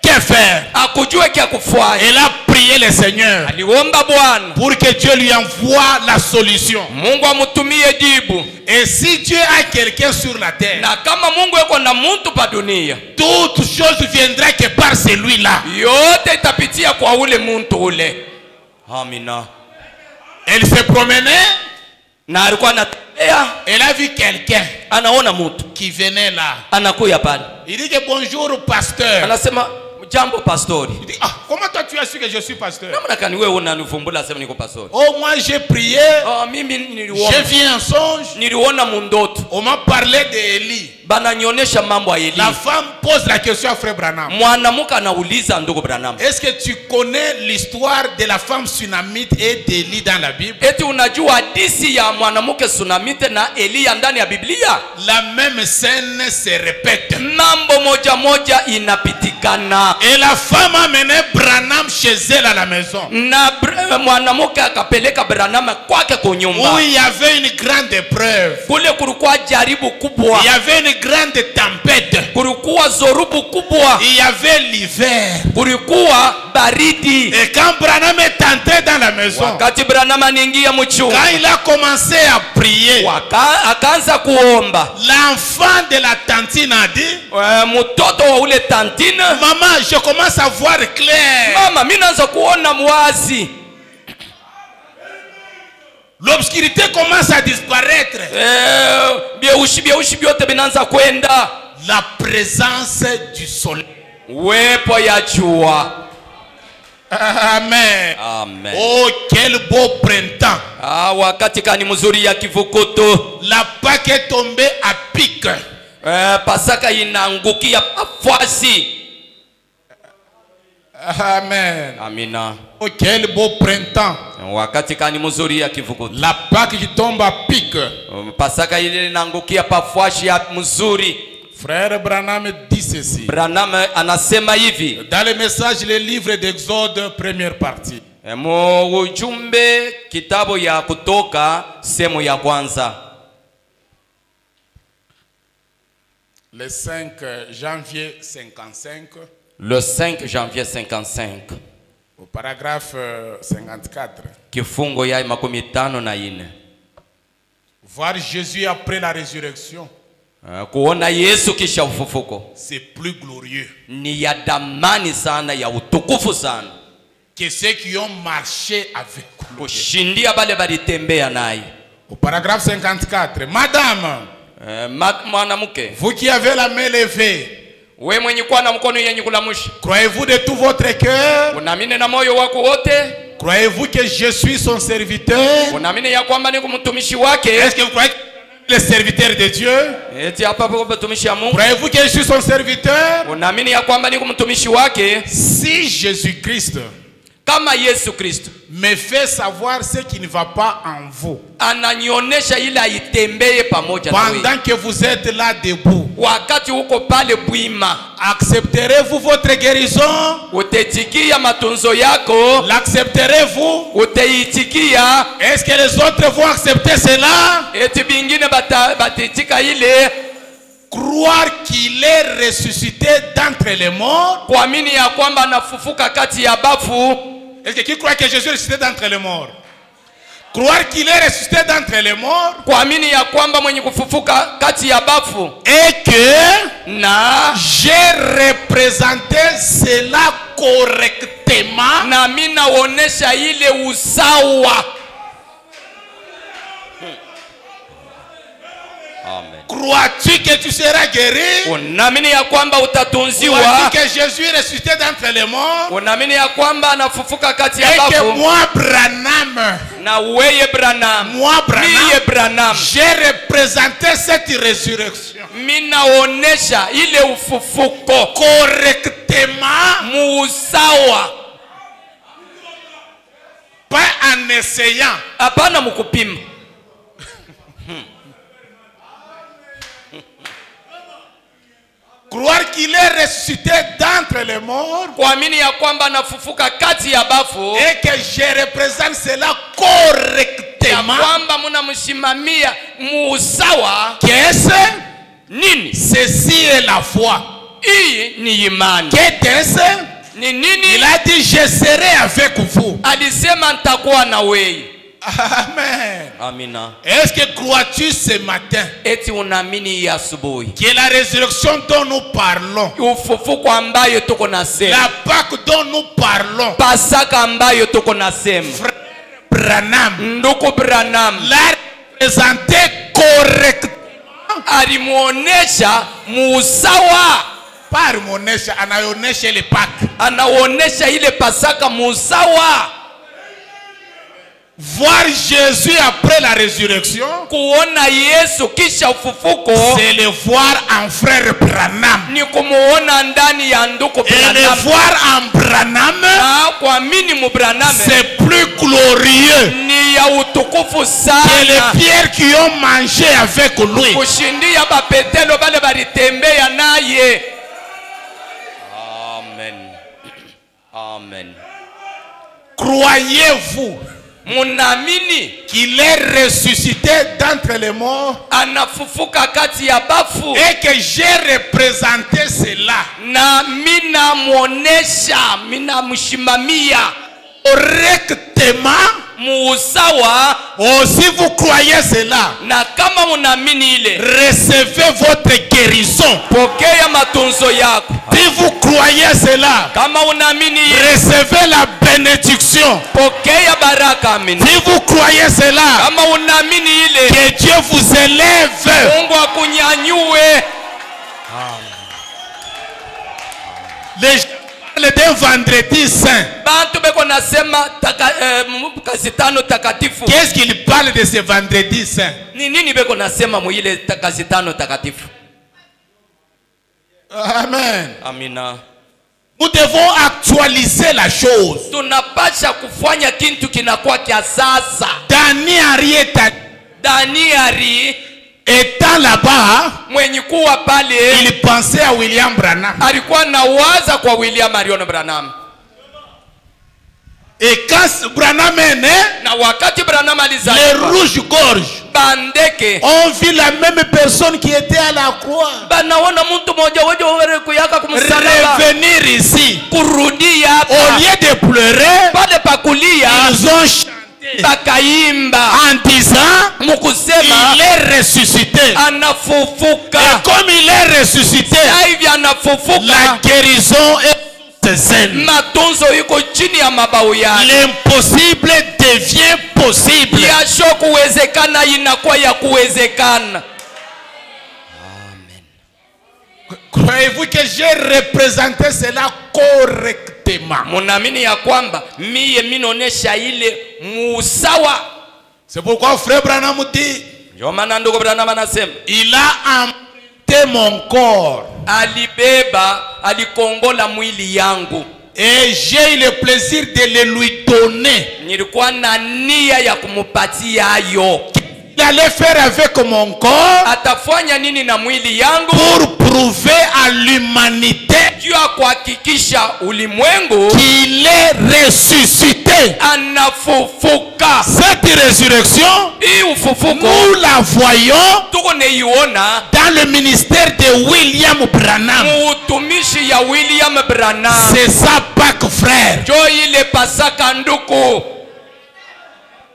que faire? Akujue kia kufanya. Elle a prié le Seigneur Aliomba Bwana pour que Dieu lui envoie la solution. Mungu amutumie jibu. Et si Dieu a quelqu'un sur la terre, Na kama Mungu yuko na muntu pa dunia, toute chose viendra que par celui-là. yote itapitia kwa ule muntu ule. Amina. Elle se promenait, Na alikuwa anatembea, elle a vu quelqu'un anaona mtu qui venait là. anakuya pale. Il dit que bonjour pasteur. Anasema jambo pastori. Il dit, ah, comment toi tu as su que je suis pasteur? Namna gani wewe unanivumbula sema niko pastori? Oh, moi j'ai prié. Mimi J'ai niliona. vu un songe. Niliona mundoto. On m'a parlé d'Élie. Bananionyesha mambo ya Eli. La femme pose la question à frère Branham. Mwanamke anauliza ndugu Branham. Est-ce que tu connais l'histoire de la femme sunamite et d'Élie dans la Bible? Eti unajua hadithi ya mwanamke Sunamite na Eliya ndani ya Biblia? La même scène se répète. Mambo moja moja inapitikana. Et la femme a mené Branham chez elle à la maison. Na mwanamke akapeleka Branham kwake kwa nyumba. Où il y avait une grande épreuve. Kule kulikuwa jaribu kubwa. Il y avait une grande tempête. Kulikuwa zorubu kubwa. Il y avait l'hiver. Kulikuwa baridi. Et quand Branham est entré dans la maison, Wakati Branham aniingia mchumba, quand il a commencé à prier, akaanza kuomba. l'enfant de la tantine a dit, mtoto wa ule tantine, maman, je commence à voir clair. Mama, mimi naanza kuona mwazi. L'obscurité commence à disparaître. Bieushi byote binaanza kwenda. La présence du soleil. Uwepo ya jua. Amen. Amen. Oh, quel beau printemps. Wakati kani mzuri ya kivukuto. La Pâque est tombée à pic. Pasaka inaangukia fasi. Amen. Amina. Oh, quel beau printemps. Wakati kani mzuri ya kivukuto. La Pâque qui tombe à pic. Pasaka ile inaangukia pafashi ya mzuri. Frère Branham dit ceci. Branham anasema hivi. Dans le message, le livre d'Exode, première partie. Ujumbe kitabu ya Kutoka sehemu ya kwanza. Le 5 janvier 55. Le 5 janvier 55. Au paragraphe 54. Kifungo ya 54. Voir Jésus après la résurrection. Kuona Yesu kisha ufufuko. C'est plus glorieux. Ni ya damani sana, ya utukufu sana. Que ceux qui ont marché avec lui. Kushindia bale balitembea naye. Au paragraphe 54. Madame. Mwanamke. Vous qui avez la main levée. We mwenye kuwa na mkono yenye kulamusha. Croyez-vous de tout votre cœur? Unaamini na moyo wako wote? Croyez-vous que je suis son serviteur? Unaamini ya kwamba niko mtumishi wake? Est-ce que vous croyez que le serviteur de Dieu? Eti hapa kwa mtumishi wa Mungu. Croyez-vous que je suis son serviteur? Unaamini ya kwamba niko mtumishi wake? Si Jésus-Christ kama Yesu Kristo me fait savoir ce qui ne va pas en vous, ananionyesha ila itembee pamoja na wewe, pendant que vous êtes là debout, wakati uko pale bwima, accepterez-vous votre guérison? Utetikia matunzo yako? L'accepterez-vous? Utaitikia? Est-ce que les autres vont accepter cela? Eti bingine batitika ile? Croire qu'il est ressuscité d'entre les morts. Kuamini ya kwamba anafufuka kati ya bafu. Est-ce que qui croit que Jésus est ressuscité d'entre les morts? Croire qu'il est ressuscité d'entre les morts. Kuamini ya kwamba mwenye kufufuka kati ya bafu. Et que na j'ai représenté cela correctement. Na mimi naonesha ile usawa. Amen. Crois-tu que tu seras guéri? Unaamini ya kwamba utatunziwa? Crois-tu que Jésus est ressuscité d'entre les morts? Unaamini ya kwamba anafufuka kati ya bafu? Et que bafu? moi Branham, na weye Branham, moi Branham, j'ai représenté cette résurrection. Mimi naonesha ile ufufuko correctement, musawa, pas en essayant. Hapana mukupima. Croire qu'il est ressuscité d'entre les morts, kuamini ya kwamba anafufuka kati ya bafu, et que je représente cela correctement, ya kwamba mnamshimamia musawa. Qu'est-ce? Nini? Ceci est la foi. Hii ni imani. Qu'est-ce? Ni nini? Il a dit je serai avec vous. Alisema nitakuwa na wewe. Amen. Amina. Est-ce que crois-tu ce matin eti unaamini asubuhi que la résurrection dont nous parlons, ufufuko ambayo tuko nasema, la Pâque dont nous parlons, Pasaka ambayo tuko nasema, Frère Branham, ndugu Branham l'a représenté correctement, alimuonesha musawa. Par monesha anaonesha ile Pâques. Anaonesha ile Pasaka musawa. Voir Jésus après la résurrection, Kuona Yesu kisha ufufuko, c'est le voir en frère Branham. ni kumuona ndani ya ndugu Et le Branham. voir en Branham, Na kuamini mu Branham c'est plus glorieux ni ya utukufu que sana. les pierres qui ont mangé avec lui. Kushindia bapetelo bale balitembea naye. Amen. Amen. Croyez-vous Munamini qu'il est ressuscité d'entre les morts anafufuka kati ya bafu, et que j'ai représenté cela na mina muonesha, mina mshimamia correctement? muusawa. Si vous croyez cela, Na kama munamini ile, recevez votre guérison. pokea matunzo yako. Si vous croyez cela, Kama unamini ile, recevez la bénédiction. pokea baraka. Amini. Si vous croyez cela, Kama unamini ile, que Dieu vous élève. Mungu akunyanyue. Les gens parlent d'un vendredi saint. Bantu beko nasema kazi tano takatifu. Qu'est-ce qu'ils parlent de ce vendredi saint? Ni nini beko nasema mu ile kazi tano takatifu? Amen. Amina. Nous devons actualiser la chose. Tunapasha kufanya kintu kinakuwa kia sasa. Danieli Étant là-bas, mwenye kuwa pale, il pensait à William Branham. alikuwa nawaza kwa William Marion Branham. Et quand Branham est né, Na wakati Branham les alizaliwa, rouges-gorges bandeke ont vu la même personne qui était à la croix banaona mtu mmoja wewe kuyaka kumsalaba revenir ici. kurudia Au hapa. lieu de pleurer, Pale pakulia ils ont chanté bakaimba en disant mukusema il est ressuscité. anafufuka. Et comme il est ressuscité, Hivi la anafufuka, guérison est ses ailes. matunzo iko chini ya mabao yake. L'impossible devient possible. Yasho kuwezekana inakuwa ya kuwezekana. Croyez-vous que j'ai représenté cela correctement? Munaamini ya kwamba miye minaonesha ile musawa? C'est pourquoi frère Branham dit, Ndio maana ndugu Branham anasema il a emprunté mon corps alibeba, alikongola mwili yangu, et j'ai eu le plaisir de le lui donner. nilikuwa na nia ya kumupatia yo. Il allait faire avec mon corps Atafanya nini na mwili yangu? pour prouver à l'humanité Juu ya kuhakikisha ulimwengu qu'il est ressuscité. anafufuka. Cette résurrection, Hii ufufuko nous la voyons tuko neiona dans le ministère de William Branham. muutumishi ya William Branham. C'est ça Pâques, frère. Jo ile Pasaka nduku.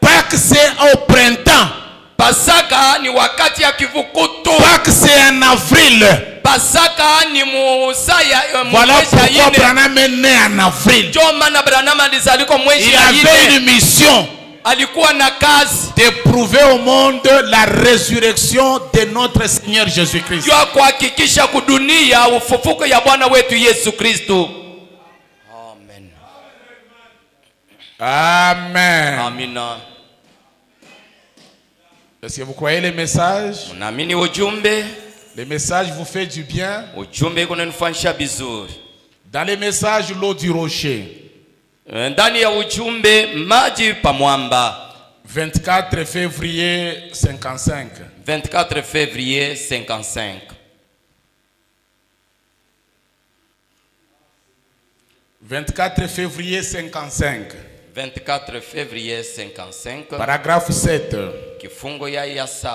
Pâques, c'est au printemps. Pasaka ni wakati ya kivukutu. Pâques, c'est en avril. Pasaka ni musaya Voilà mwezi ya pourquoi ine. Branham est né en avril. Jo maana Branham alizaliko mwezi Il ya avait ine. une mission Alikuwa na kazi de prouver au monde la résurrection de notre Seigneur Jésus-Christ. juu ya kuhakikisha kudunia ufufuko ya Bwana wetu Yesu Kristo. Amen. Amen. Amina. Est-ce que vous croyez les messages? Unaamini ujumbe? Les messages vous font du bien. Ujumbe kunanifanyisha vizuri. Dans les messages, l'eau du rocher. Ndani ya ujumbe maji pamwamba. 24 février 55. 24 février 55. « 24 février 55. 24 février 55. Paragraphe 7. Kifungo ya 7.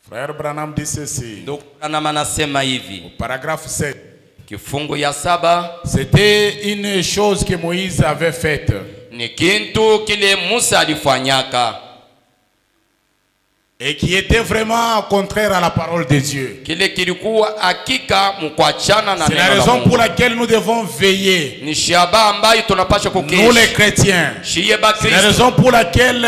Frère Branham dit ceci. Ndugu Branham anasema hivi. Paragraphe 7. Kifungo ya 7. C'était une chose que Moïse avait faite. Ni kintu kile Musa alifanyaka. Et qui était vraiment contraire à la parole de Dieu. Kile kilikuwa hakika mkuachana na C'est la neno la raison Mungu. pour laquelle nous devons veiller. Ni shaba ambayo tunapaswa Nous kukesha. les chrétiens. Shiye ba C'est la Kristo. raison pour laquelle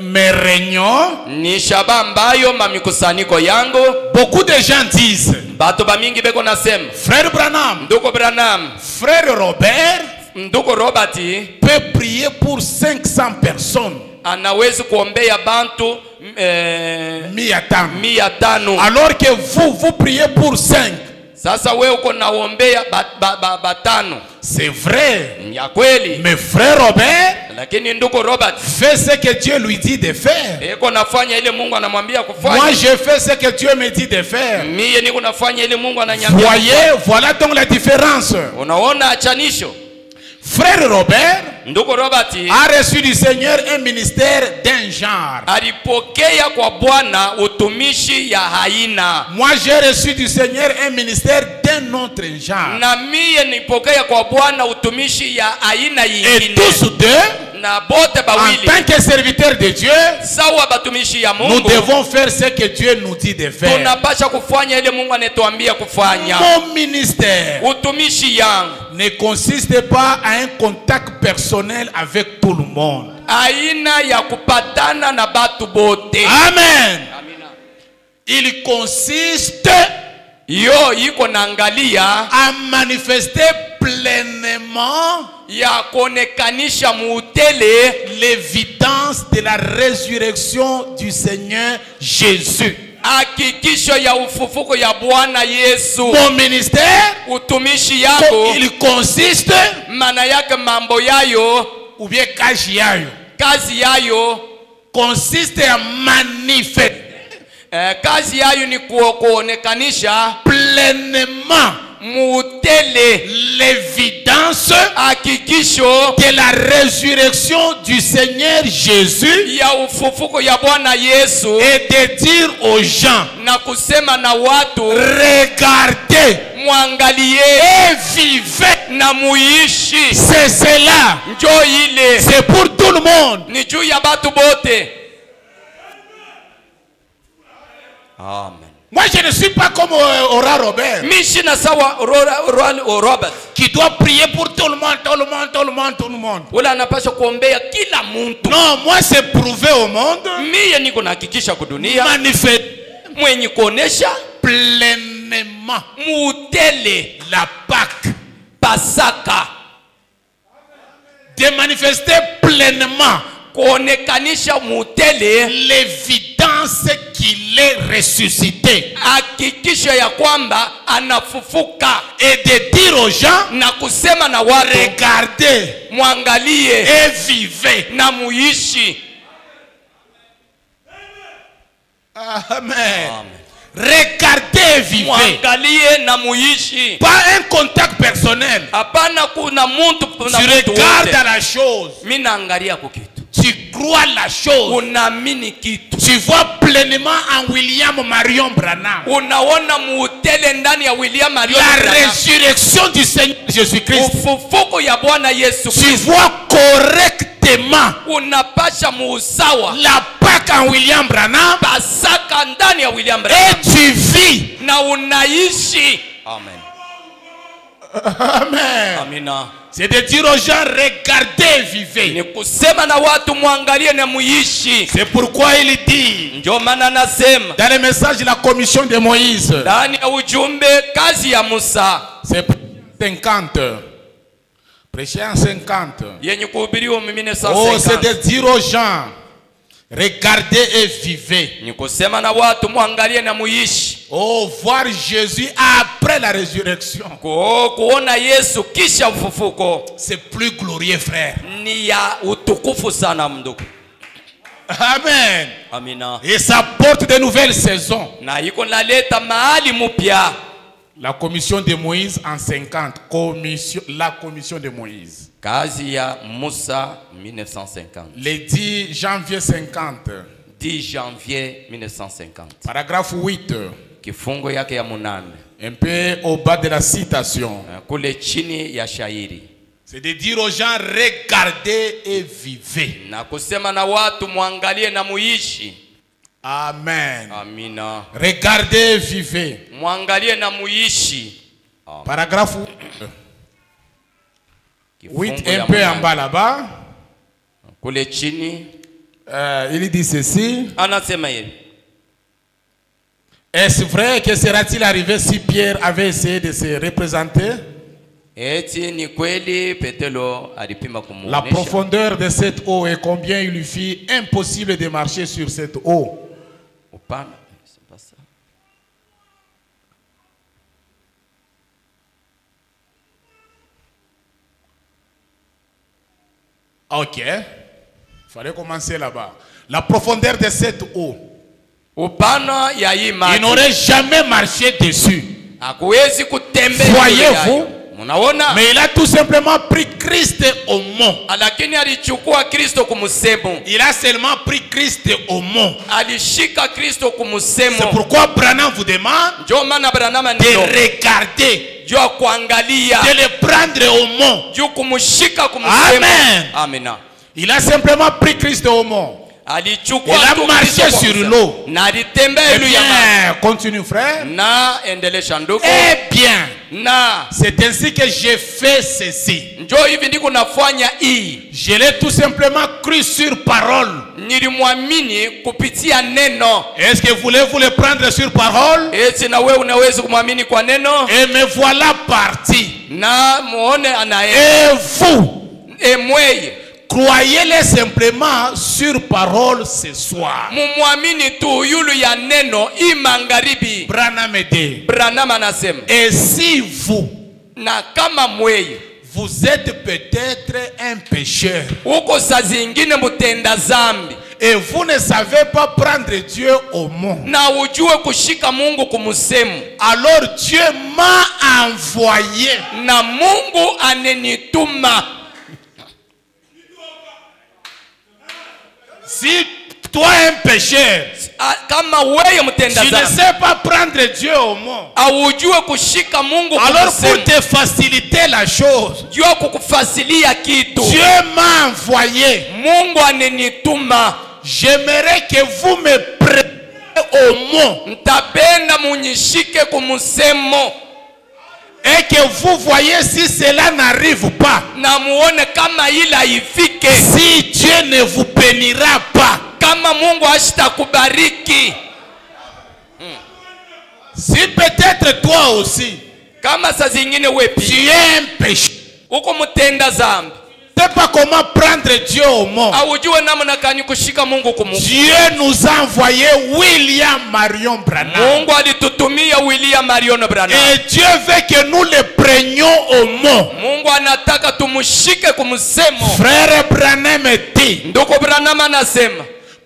mes réunions, Ni shaba ambayo mamikusanyiko yangu beaucoup de gens disent, bato bamingi beko nasema Frère Branham, ndugu Branham, Frère Robert ndugu Robert peut prier pour 500 personnes. anawezi kuombea bantu 500. Alors que vous priez pour 5. Sasa wewe uko naombea batano. C'est vrai. Ya kweli. Mais frère Robert, lakini ndugu Robert fait ce que Dieu lui dit de faire. Eko nafanya ile Mungu anamwambia kufanya. Moi je fais ce que Dieu me dit de faire. Mie niko nafanya ile Mungu ananiambia. Voyez, voilà donc la différence. Unaona achanisho. Frère Robert ndugu Robert a reçu du Seigneur un ministère d'un genre. Alipokea kwa Bwana utumishi ya haina. Moi j'ai reçu du Seigneur un ministère d'un autre genre. Na mie nipokea kwa Bwana utumishi ya aina nyingine. Et tous deux, na bote bawili, en tant que serviteurs de Dieu, sawa batumishi ya Mungu, nous devons faire ce que Dieu nous dit de faire. Tunapasha kufanya ile Mungu anetuambia kufanya. Mon ministère utumishi yangu ne consiste pas à un contact personnel avec tout le monde. Aina ya kupatana na batu bote. Amen. Amina. Il consiste iko naangalia à manifester pleinement ya konekanisha muutele l'évidence de la résurrection du Seigneur Jésus. Hakikisho ya ufufuko ya Bwana Yesu. Mon ministère, utumishi yako, il consiste, maana yake mambo yayo ou bien kazi yayo consiste à manifester kazi yayo ni kuonekanisha pleinement muutele l'évidence hakikisho de la résurrection du Seigneur Jésus ya ufufuko ya Bwana Yesu, et de dire aux gens, na kusema na watu, regardez, muangalie et vivez, na muishi. c'est cela, c'est pour tout le monde, ni juu ya batu bote. Amen. Moi je ne suis pas comme Ora Robert qui doit prier pour tout le monde, tout le monde, tout le monde, tout le monde. Non, moi c'est prouver au monde, manifester pleinement la Pâque, Pasaka, de manifester pleinement l'évidence qu'il est ressuscité, et de dire aux gens, regardez, et vivez. Amen. Regardez et vivez. Pas un contact personnel. Tu regardes à la chose, tu crois la chose, tu vois pleinement en William Marion Branham la résurrection du Seigneur Jésus-Christ. Tu vois correctement la Pâque en William Branham et tu vis. Amen. Amen. Amina. C'est de dire aux gens, regardez, vivez. C'est pourquoi il dit dans le message de la commission de Moïse, c'est 50. Prêcher en 50. Oh, c'est de dire aux gens, regardez et vivez. Oh, voir Jésus après la résurrection, c'est plus glorieux, frère. Amen. Amina. Et ça porte de nouvelles saisons. La commission de Moïse en 50. La commission de Moïse. Le 10 janvier 50. 10 janvier 1950. Paragraphe 8. Un peu au bas de la citation. C'est de dire aux gens, regardez et vivez. Amen. Amina. Regardez et vivez. Paragraphe 8, un peu en bas là-bas. Il dit ceci. Est-ce vrai que sera-t-il arrivé si Pierre avait essayé de se représenter? Eti ni kweli Petelo alipima La kumuonesha. profondeur de cette eau et combien il lui fit impossible de marcher sur cette eau. Upana. C'est pas ça. Ok. Il fallait commencer là-bas. La profondeur de cette eau. Upana ya hii maji. Il n'aurait jamais marché dessus. Hakuwezi kutembea. Voyez-vous? Munaona? Mais il a tout simplement pris Christ au mont. Lakini alichukua Kristo kumusemo. Il a seulement pris Christ au mont. Alishika Kristo kumusemo. C'est pourquoi Branham vous demande Ndio maana Branham de ndio regarder, juu kuangalia, de le prendre au mont. juu kumshika kumusemo. Amen. Amina. Il a simplement pris Christ au mont. Alichukua Il a marché sur l'eau. na alitembea Eh juu ya maji. bien, continue frère. Na endelesha ndugu. Eh bien, Na c'est ainsi que j'ai fait ceci. njoo hivi ndiko nafanya hii. Je l'ai tout simplement cru sur parole. Nilimwamini kupitia neno. Est-ce que voulez-vous le prendre sur parole? Eti na wewe unaweza kumwamini kwa neno? Et me voilà parti. Na muone anaye. Et vous, Emweye. croyez-le simplement sur parole ce soir. Mumwamini tu yulu ya neno hii magharibi. Branham dit. Branham anasema. Et si vous, Na kama mweye. vous êtes peut-être un pécheur. Uko saa zingine mutenda zambi. Et vous ne savez pas prendre Dieu au mot. Na ujue kushika Mungu kumusemu. Alors Dieu m'a envoyé. Na Mungu anenituma. Si toi un pécheur, Kama weye mutenda tu ne zambi. sais pas prendre Dieu au mot. Aujue kushika Mungu Alors pour kumusemu. te faciliter la chose, Jua kukufasilia kitu. Dieu m'a envoyé. Mungu anenituma. J'aimerais que vous me preniez au mot. Ntapenda munyishike kumusemo. Et que vous voyez si cela n'arrive pas. Na muone kama ila ifike. Si Dieu ne vous bénira pas. Kama Mungu ashitakubariki. Si peut-être toi aussi, Kama saa zingine wepi. tu es un pécheur. Uko mutenda zambi. Tu ne sais pas comment prendre Dieu au mot. Aujue namna gani kushika Mungu kumu. Dieu nous a envoyé William Marion Branham. Mungu alitutumia William Marion Branham. Et Dieu veut que nous le prenions au mot. Mungu anataka tumushike kumusemo. Frère Branham dit. Ndugu Branham anasema.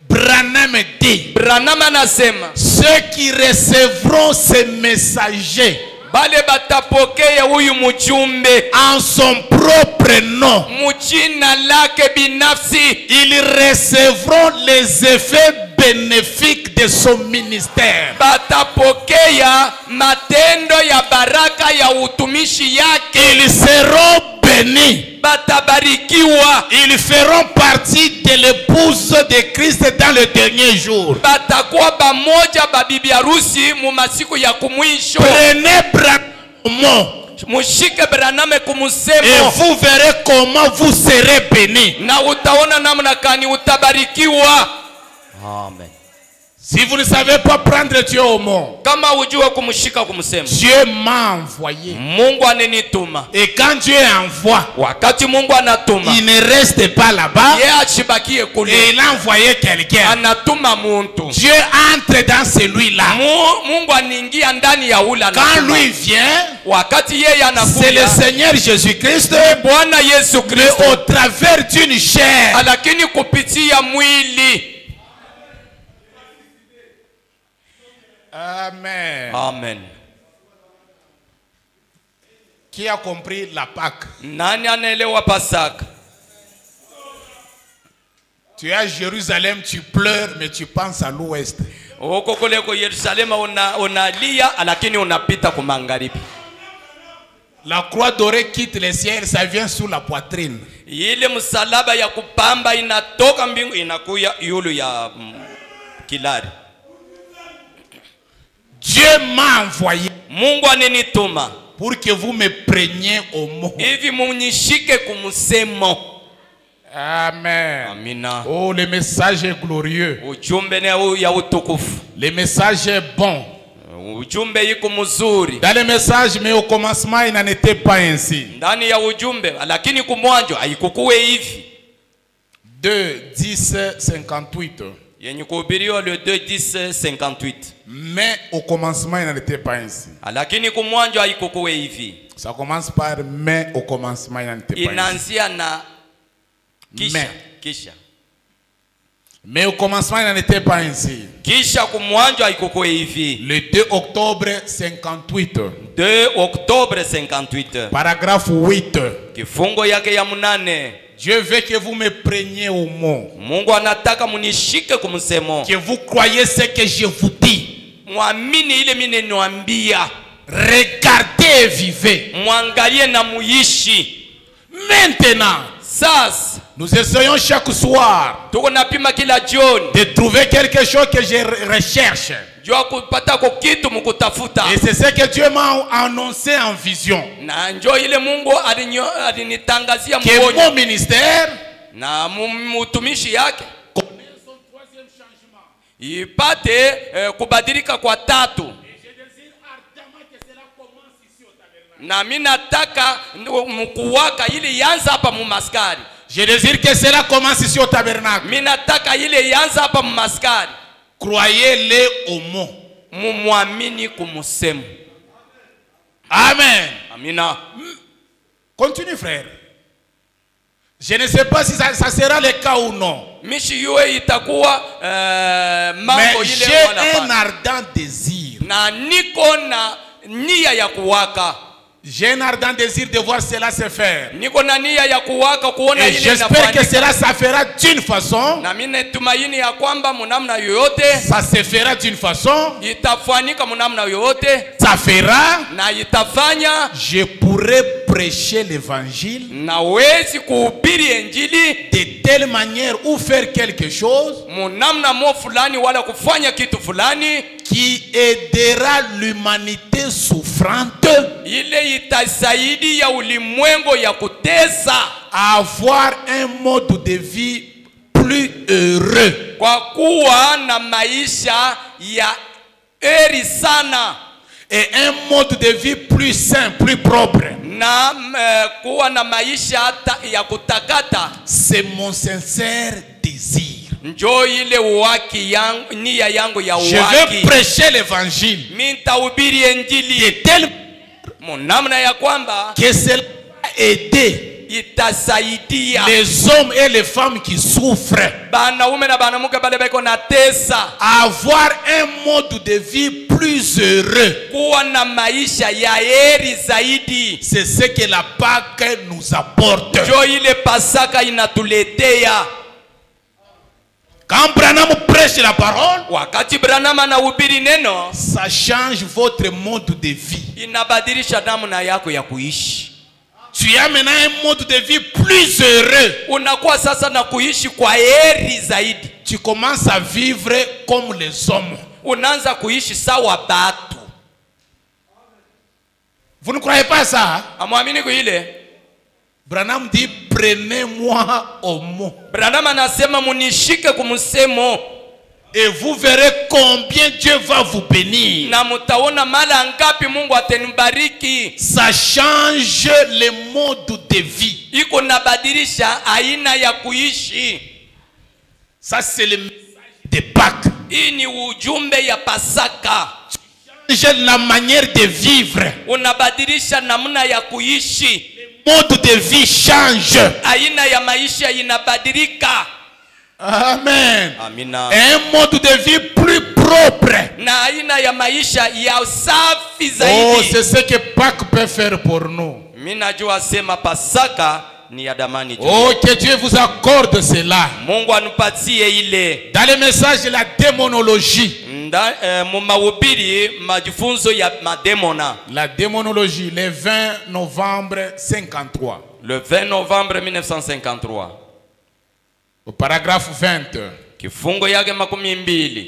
Branham dit. Branham anasema. Ceux qui recevront ces messagers Bale batapokea huyu mjumbe en son propre nom, mujina lake binafsi. ils recevront les effets bénéfiques de son ministère. Batapokea matendo ya baraka ya utumishi yake. Ils seront bénis. Batabarikiwa. Ils feront partie de l'épouse de Christ dans le dernier jour. Batakuwa bamoja babibi harusi mu masiku ya kumwisho. Prenez Branham Mushike Branham et kumusemo. vous verrez comment vous serez bénis. Na utaona namna kani utabarikiwa. Amen. Si vous ne savez pas prendre Dieu au mot, Kama ujue kumshika kumusemo. Dieu m'a envoyé. Mungu anenituma. Et quand Dieu envoie, Wakati Mungu anatuma, il ne reste pas là-bas. yeye achibakie kule. Et il a envoyé quelqu'un. Anatuma muntu. Dieu entre dans celui-là. Mungu anaingia ndani ya ula. Quand lui vient, wakati yeye c'est le anakuja, Seigneur Jésus-Christ, Bwana Yesu mais Kristo, au travers d'une chair. lakini kupitia mwili. Amen. Amen. Qui a compris la Pâque? Nani anaelewa Pasaka? Tu es à Jérusalem, tu pleures, mais tu penses à l'ouest. Huko kule kwa Yerusalema unalia lakini unapita kwa magharibi. La croix dorée quitte le ciel, ça vient sous la poitrine. Ile msalaba ya kupamba inatoka mbingu inakuya yulu ya kilari. Dieu m'a envoyé Mungu anenituma pour que vous me preniez au mot. hivi munyishike kumusemo. Amen. Amina. Oh, le message est glorieux. Ujumbe ni ya utukufu. Le message est bon. ujumbe iko mzuri. Dans le message, mais au commencement, il n'en était pas ainsi. Ndani ya ujumbe, lakini kumwanzo haikukuwe hivi. 2:10-58. Yenye kuhubiriwa le 2:10-58. Mais au commencement, il n'en était pas ainsi. Lakini kumwanzo haikukuwe hivi. Ça commence par mais au commencement, il n'en était pas ainsi. Inaanzia na kisha. Mais. Kisha. Mais au commencement, il n'en était pas ainsi. Kisha kumwanzo haikukuwe hivi. Le 2 octobre 58. 2 Oktobre 58. Paragraphe 8. Kifungo yake ya 8. Dieu veut que vous me preniez au mot. Mungu anataka munishike kumsemo. Que vous croyez ce que je vous dis. Muamini ile mimi niwaambia. Regardez et vivez. Muangalie na muishi. Maintenant, Sasa nous essayons chaque soir tuko napima kila jioni de trouver quelque chose que je recherche. jua kupata kwa kitu mkutafuta. Et c'est ce que Dieu m'a annoncé en vision. Na njoo ile Mungu alinitangazia Que mgonyo. mon ministère Na mtumishi yake ipate kubadilika kwa tatu. Na mimi nataka mkuwaka ili yanza hapa mumaskari. Je désire que cela commence ici au tabernacle. Mimi nataka ile yanza hapa mumaskari. Croyez-le au mot. Mumwamini kumusemu. Amen. Amina. Continue, frère. Je ne sais pas si ça sera le cas ou non. Mishi yue itakuwa mambo Mais ile j'ai wanafanya. un ardent désir. Na niko na nia ya kuwaka. J'ai un ardent désir de voir cela se faire. Niko na nia ya kuwaka kuona Et ile j'espère que inafanyika. cela se fera d'une façon. Na mimi natumaini ya kwamba munamna yoyote Ça se fera d'une façon. itafanyika munamna yoyote Ça fera. na itafanya Je pourrai prêcher l'évangile na wezi kuhubiri injili de telle manière ou faire quelque chose munamna mo fulani wala kufanya kitu fulani qui aidera l'humanité souffrante ile itasaidia ulimwengu ya kutesa à avoir un mode de vie plus heureux. kwa kuwa na maisha ya heri sana Et un mode de vie plus sain, plus propre. na kuwa na maisha ya kutakata. C'est mon sincère désir. Njoo ile uwaki yangu, nia yangu ya Je uwaki. veux prêcher l'évangile Mimi nitahubiri de injili telle namna ya kwamba que cela va aider itasaidia les hommes et les femmes qui souffrent banaume na banamuke bale beko na tesa à avoir un mode de vie plus heureux. kuwa na maisha ya heri zaidi. C'est ce que la Pâque nous apporte. Njoo ile Pasaka inatuletea. Quand Branham prêche la parole, Wakati Branham anahubiri neno, ça change votre mode de vie. inabadilisha namna yako ya kuishi. Tu as maintenant un mode de vie plus heureux. Unakuwa sasa na kuishi kwa heri zaidi. Tu commences à vivre comme les hommes. Unaanza kuishi sawa batu. Vous ne croyez pas ça? Amwamini kuile? Branham dit prenez-moi au mot. Branham anasema munishike kumsemo. Et vous verrez combien Dieu va vous bénir. Na mutaona mara ngapi Mungu atanibariki. Ça change le mode de vie. Iko nabadilisha aina ya kuishi. Ça c'est le message de Pâques. Hii ni ujumbe ya Pasaka. Change la manière de vivre. Unabadilisha namna ya kuishi. Le mode de vie change. Aina ya maisha inabadilika. Amen. Amina. Un mode de vie plus propre. Na aina ya maisha ya usafi Oh, zaidi. c'est ce que Pâques peut faire pour nous. Mimi najua sema Pasaka ni ya damani juu. Oh, que Dieu vous accorde cela. Mungu anupatie ile. Dans le message de la démonologie. Mu mahubiri majifunzo ya mademona. La démonologie, le 20 novembre 53. Le 20 novembre 1953. Au paragraphe 20. Kifungo yake 12.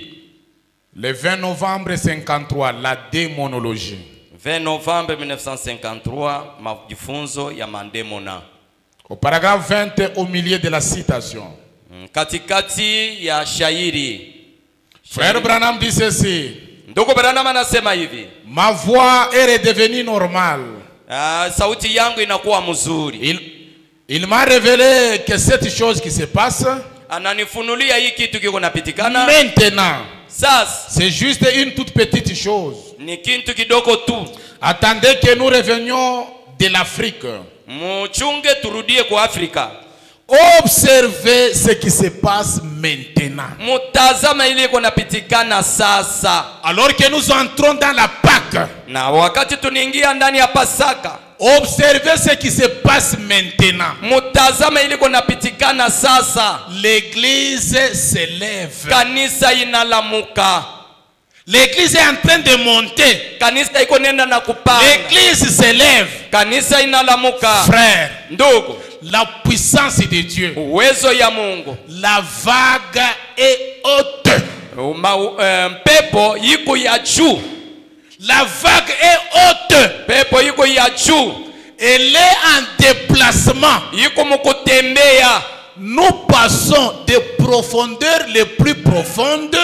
Le 20 novembre 53, la démonologie. 20 novembre 1953, majifunzo ya mandemona. Au paragraphe 20, au milieu de la citation. Katikati ya shairi. Frère Branham dit ceci. Ndugu Branham anasema hivi. Ma voix est redevenue normale. Sauti yangu inakuwa mzuri. Il m'a révélé que cette chose qui se passe ananifunulia hii kitu kiko napitikana maintenant. Sasa c'est juste une toute petite chose. Ni kitu kidogo tu. Attendez que nous revenions de l'Afrique. Muchunge turudie kwa Afrika. Observez ce qui se passe maintenant. Mutazama ile iko napitikana sasa. Alors que nous entrons dans la Pâque. Na wakati tunaingia ndani ya Pasaka. Observez ce qui se passe maintenant. Mutazama ile iko napitikana sasa. L'église se lève. Kanisa inalamuka. L'église est en train de monter. Kanisa iko nenda na kupanda. L'église se lève. Kanisa inalamuka. Frère, ndugu, la puissance de Dieu. Uwezo ya Mungu. La vague est haute. Pepo yiko ya juu. La vague est haute. Pepo yiko ya juu. Elle est en déplacement. Yiko mukutembea. Nous passons des profondeurs les plus profondes.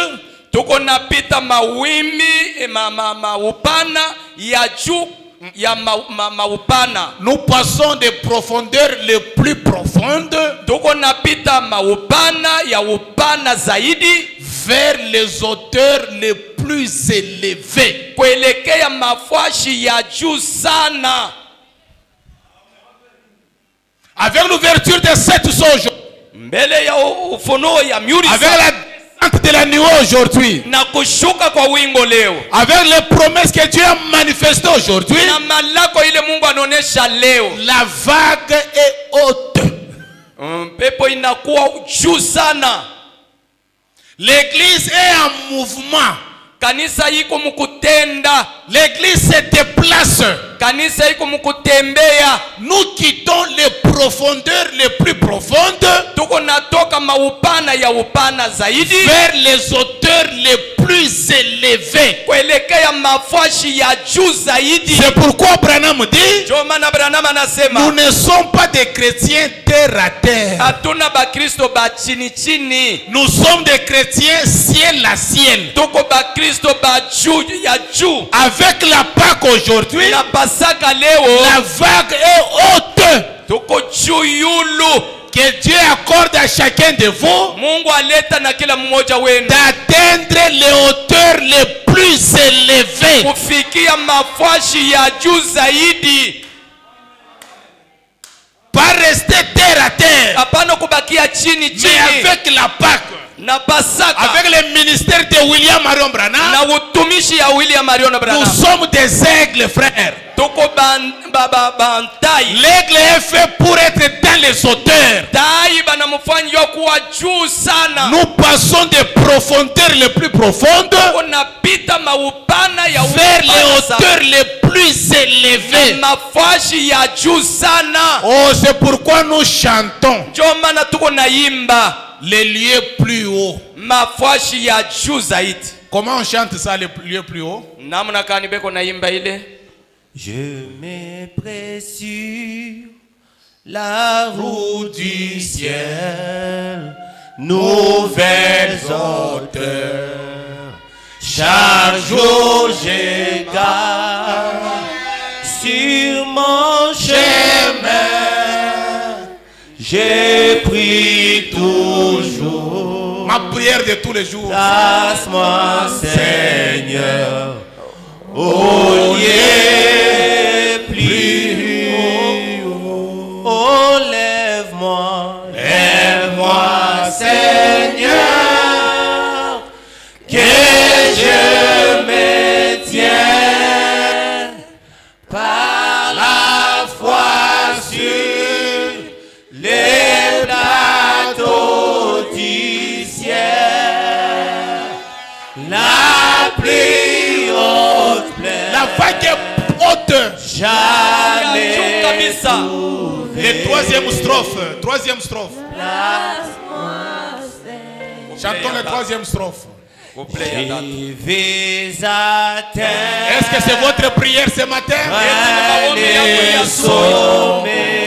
Tuko napita mawimbi maupana ya juu ya maupana. Nous passons des profondeurs les plus profondes. Tuko napita maupana ya upana zaidi vers les hauteurs les plus élevées. Kuelekea mafashi ya juu sana. Avec l'ouverture de cette sauge. Mbele ya ufunuo ya miuri. Avec la de la nuit aujourd'hui. Na kushuka kwa wingo leo. Avec les promesses que Dieu a manifestées aujourd'hui. Na malako ile Mungu anaonesha leo. La vague est haute. Pepo inakuwa juu sana. L'église est en mouvement. Kanisa iko mukutenda. L'église se déplace. Kanisa iko mukutembea. Nous quittons les profondeurs les plus profondes. Tuko natoka maupana ya upana zaidi. Vers les hauteurs les plus élevées. Kuelekea mafashi ya juu zaidi. C'est pourquoi Branham dit. Jomana Branham anasema. Nous ne sommes pas des chrétiens terre à terre. Hatuna ba Kristo ba chini chini. Nous sommes des chrétiens ciel à ciel. Tuko ba Kristo ba juu ya juu. Avec la Pâque aujourd'hui. Na Pasaka leo. La vague est haute. Tuko juu yulu. Que Dieu accorde à chacun de vous. Mungu aleta na kila mmoja wenu. D'atteindre les hauteurs les plus élevées. Kufikia mafashi ya juu zaidi. Pas rester terre à terre. Hapana kubakia chini chini. Mais avec la Pâque. Na Pasaka. Avec le ministère de William Marion Branham. Na utumishi ya William Marion Branham. Nous sommes des aigles, frères. Tuko bantai. L'aigle est fait pour être dans les hauteurs. Tai banamufanya kuwa juu sana. Nous passons des profondeurs les plus profondes. Unapita maupana ya vers les hauteurs les plus élevées. Mafashi ya juu sana. Oh, c'est pourquoi nous chantons. Jomana tuko naimba. Les lieux plus hauts. Mafashi ya juu zaidi. Comment on chante ça, les lieux plus hauts? Namna kani beko naimba ile. Je me presse sur la route du ciel, nouvelles hauteurs. Chaque jour je garde sur mon chemin. Je prie toujours. Ma prière de tous les jours. Place-moi, Seigneur, au lieu plus haut. Oh, lève-moi, lève-moi, Seigneur, que je me tienne par la foi sur les plateaux du ciel. La pluie haute plaine. La vague est haute. Jamais. Le troisième strophe. Troisième strophe. Chantons la troisième strophe. Je vais atteindre. Est-ce que c'est votre prière ce matin? Les sommets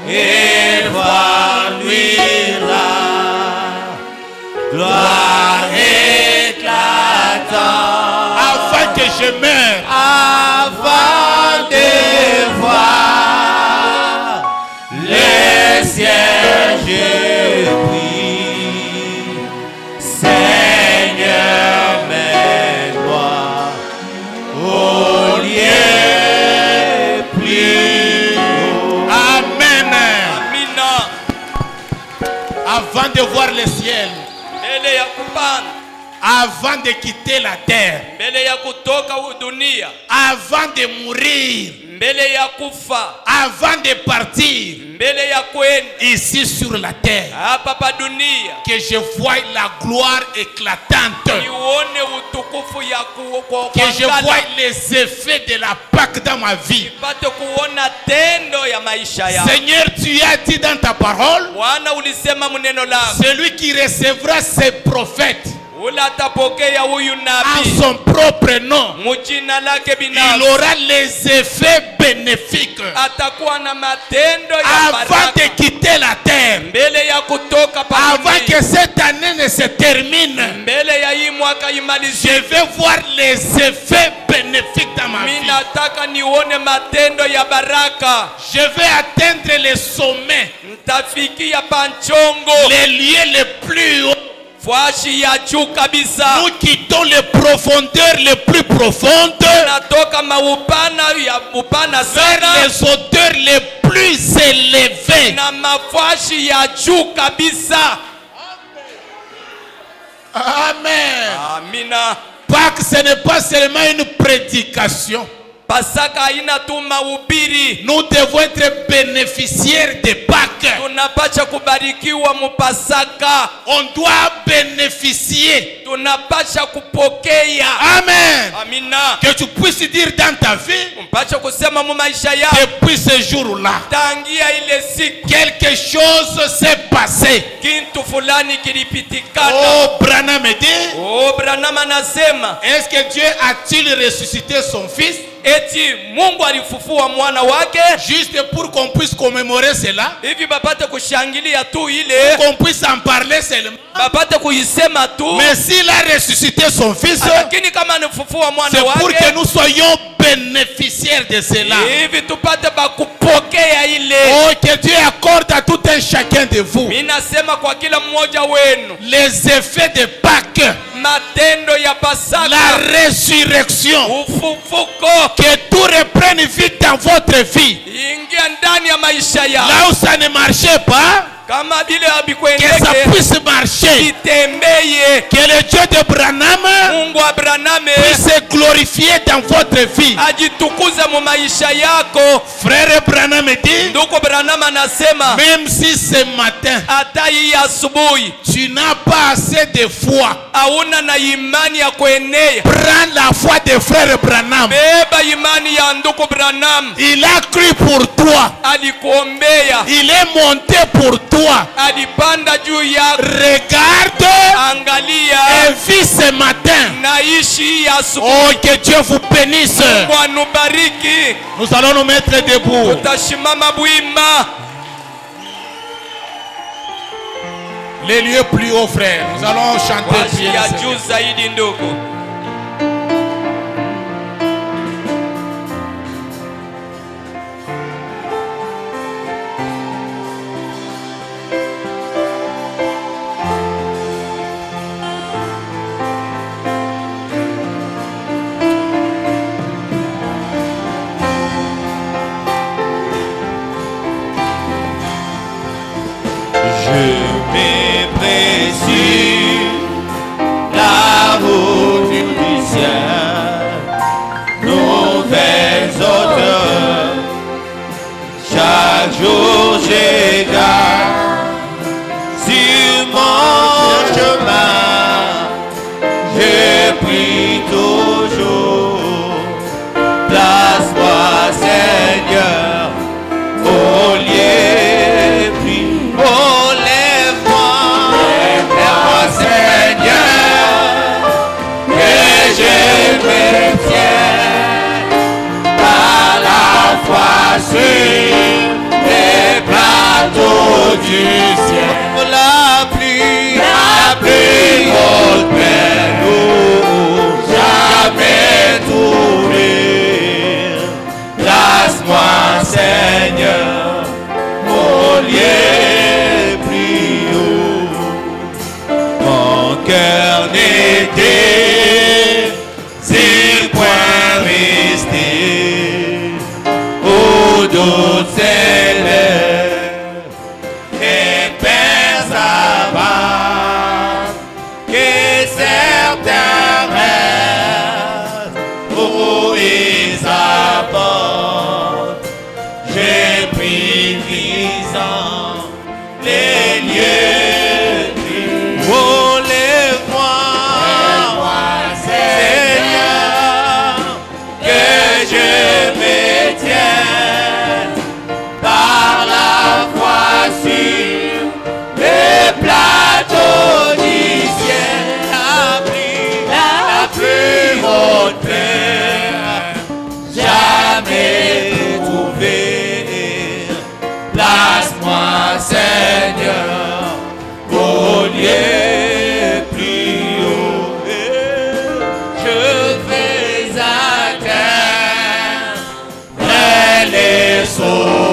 et voir lui la gloire éclater. je meurs avant de voir le ciel, je prie. Seigneur, mène-moi au lieu plus haut. Amen. Amina. Avant de voir le ciel, Mbele ya kupanda, avant de quitter la terre, mbele ya kutoka dunia, avant de mourir, mbele ya kufa, avant de partir mbele ya kwenda ici sur la terre, hapa pa dunia, que je voie la gloire éclatante, nione utukufu ya que je voie les effets de la Pâque dans ma vie. nipate kuona tendo ya maisha yangu. Seigneur, tu as dit dans ta parole, Bwana ulisema mneno lako, celui qui recevra ses prophètes ule atapokea huyu en nabii son propre nom, mujina lake il binafsi, aura les effets bénéfiques. atakuwa na matendo ya Avant baraka de quitter la terre, mbele ya kutoka pa avant dunia, que cette année ne se termine, mbele ya hii mwaka je imalizie. vais voir les effets bénéfiques dans ma Mimi vie. nataka nione matendo ya baraka, Je vais atteindre les sommets, ntafikia panchongo, les lieux les plus hauts. fwashi ya juu kabisa. Nous quittons les profondeurs les plus profondes Natoka maupana ya upana vers sana les hauteurs les plus élevées. na mafwashi ya juu kabisa. Amen. Amina. Pâques, ce n'est pas seulement une prédication. Pasaka haina tu mahubiri, Nous devons être bénéficiaires de Pâques. tunapasha kubarikiwa mupasaka, On doit bénéficier. tunapasha kupokea. Amen. Amina. Que tu puisses dire dans ta vie, Mpasha kusema mu maisha yako, depuis ce jour-là, tangia ile siku quelque chose s'est passé. kintu fulani kilipitikana. Oh, Branham me dit, Oh, Branham anasema est-ce que Dieu a-t-il ressuscité son fils eti Mungu alifufua mwana wake juste pour qu'on puisse commémorer cela, hivi bapate kushangilia tu ile, qu'on puisse en parler seulement? bapate kuisema tu. Mais s'il a ressuscité son fils, Lakini kama anifufua c'est mwana pour wake que nous soyons bénéficiaires de cela. hivi tupate bakupokea ile. Oh, que Dieu accorde à tout un chacun de vous Mimi nasema kwa kila mmoja wenu les effets de Pâques, matendo ya Pasaka, la résurrection, ufufuko que tout reprenne vite dans votre vie. ingia ndani ya maisha ya Là où ça ne marchait pas, kama vile que ça habikwendeke puisse marcher. itembeye. Que le Dieu de Branham Mungu wa Branhame puisse se glorifier dans votre vie. ajitukuze mu maisha yako. Frère Branham dit, Ndugu Branham anasema même si ce matin, hata hii asubuhi tu n'as pas assez de foi, hauna na imani ya kuenea, prends la foi de frère Branham. beba imani ya ndugu Branham. Il a cru pour toi. Alikuombea, Il est monté pour toi. alipanda juu yako. Regarde Angalia, et vis ce matin. naishi hii asubuhi. Oh, que Dieu vous bénisse. Bwana bariki. Nous allons nous mettre debout. Tutashimama bwima. Les lieux plus hauts, frère. Nous allons chanter. Washi prier le ya Seigneur. juu zaidi ndugu. Je m'apprécie la route toutes celles et pères abattent, que certains restent où ils apportent. J'ai pris visant les lieux du oh, lève-moi, Seigneur, que je me tienne par la foi sur le plateau du ciel, la plus haute terre, jamais trouvé. Place-moi, Seigneur, au lieu plus haut. Je vais atteindre les sauts.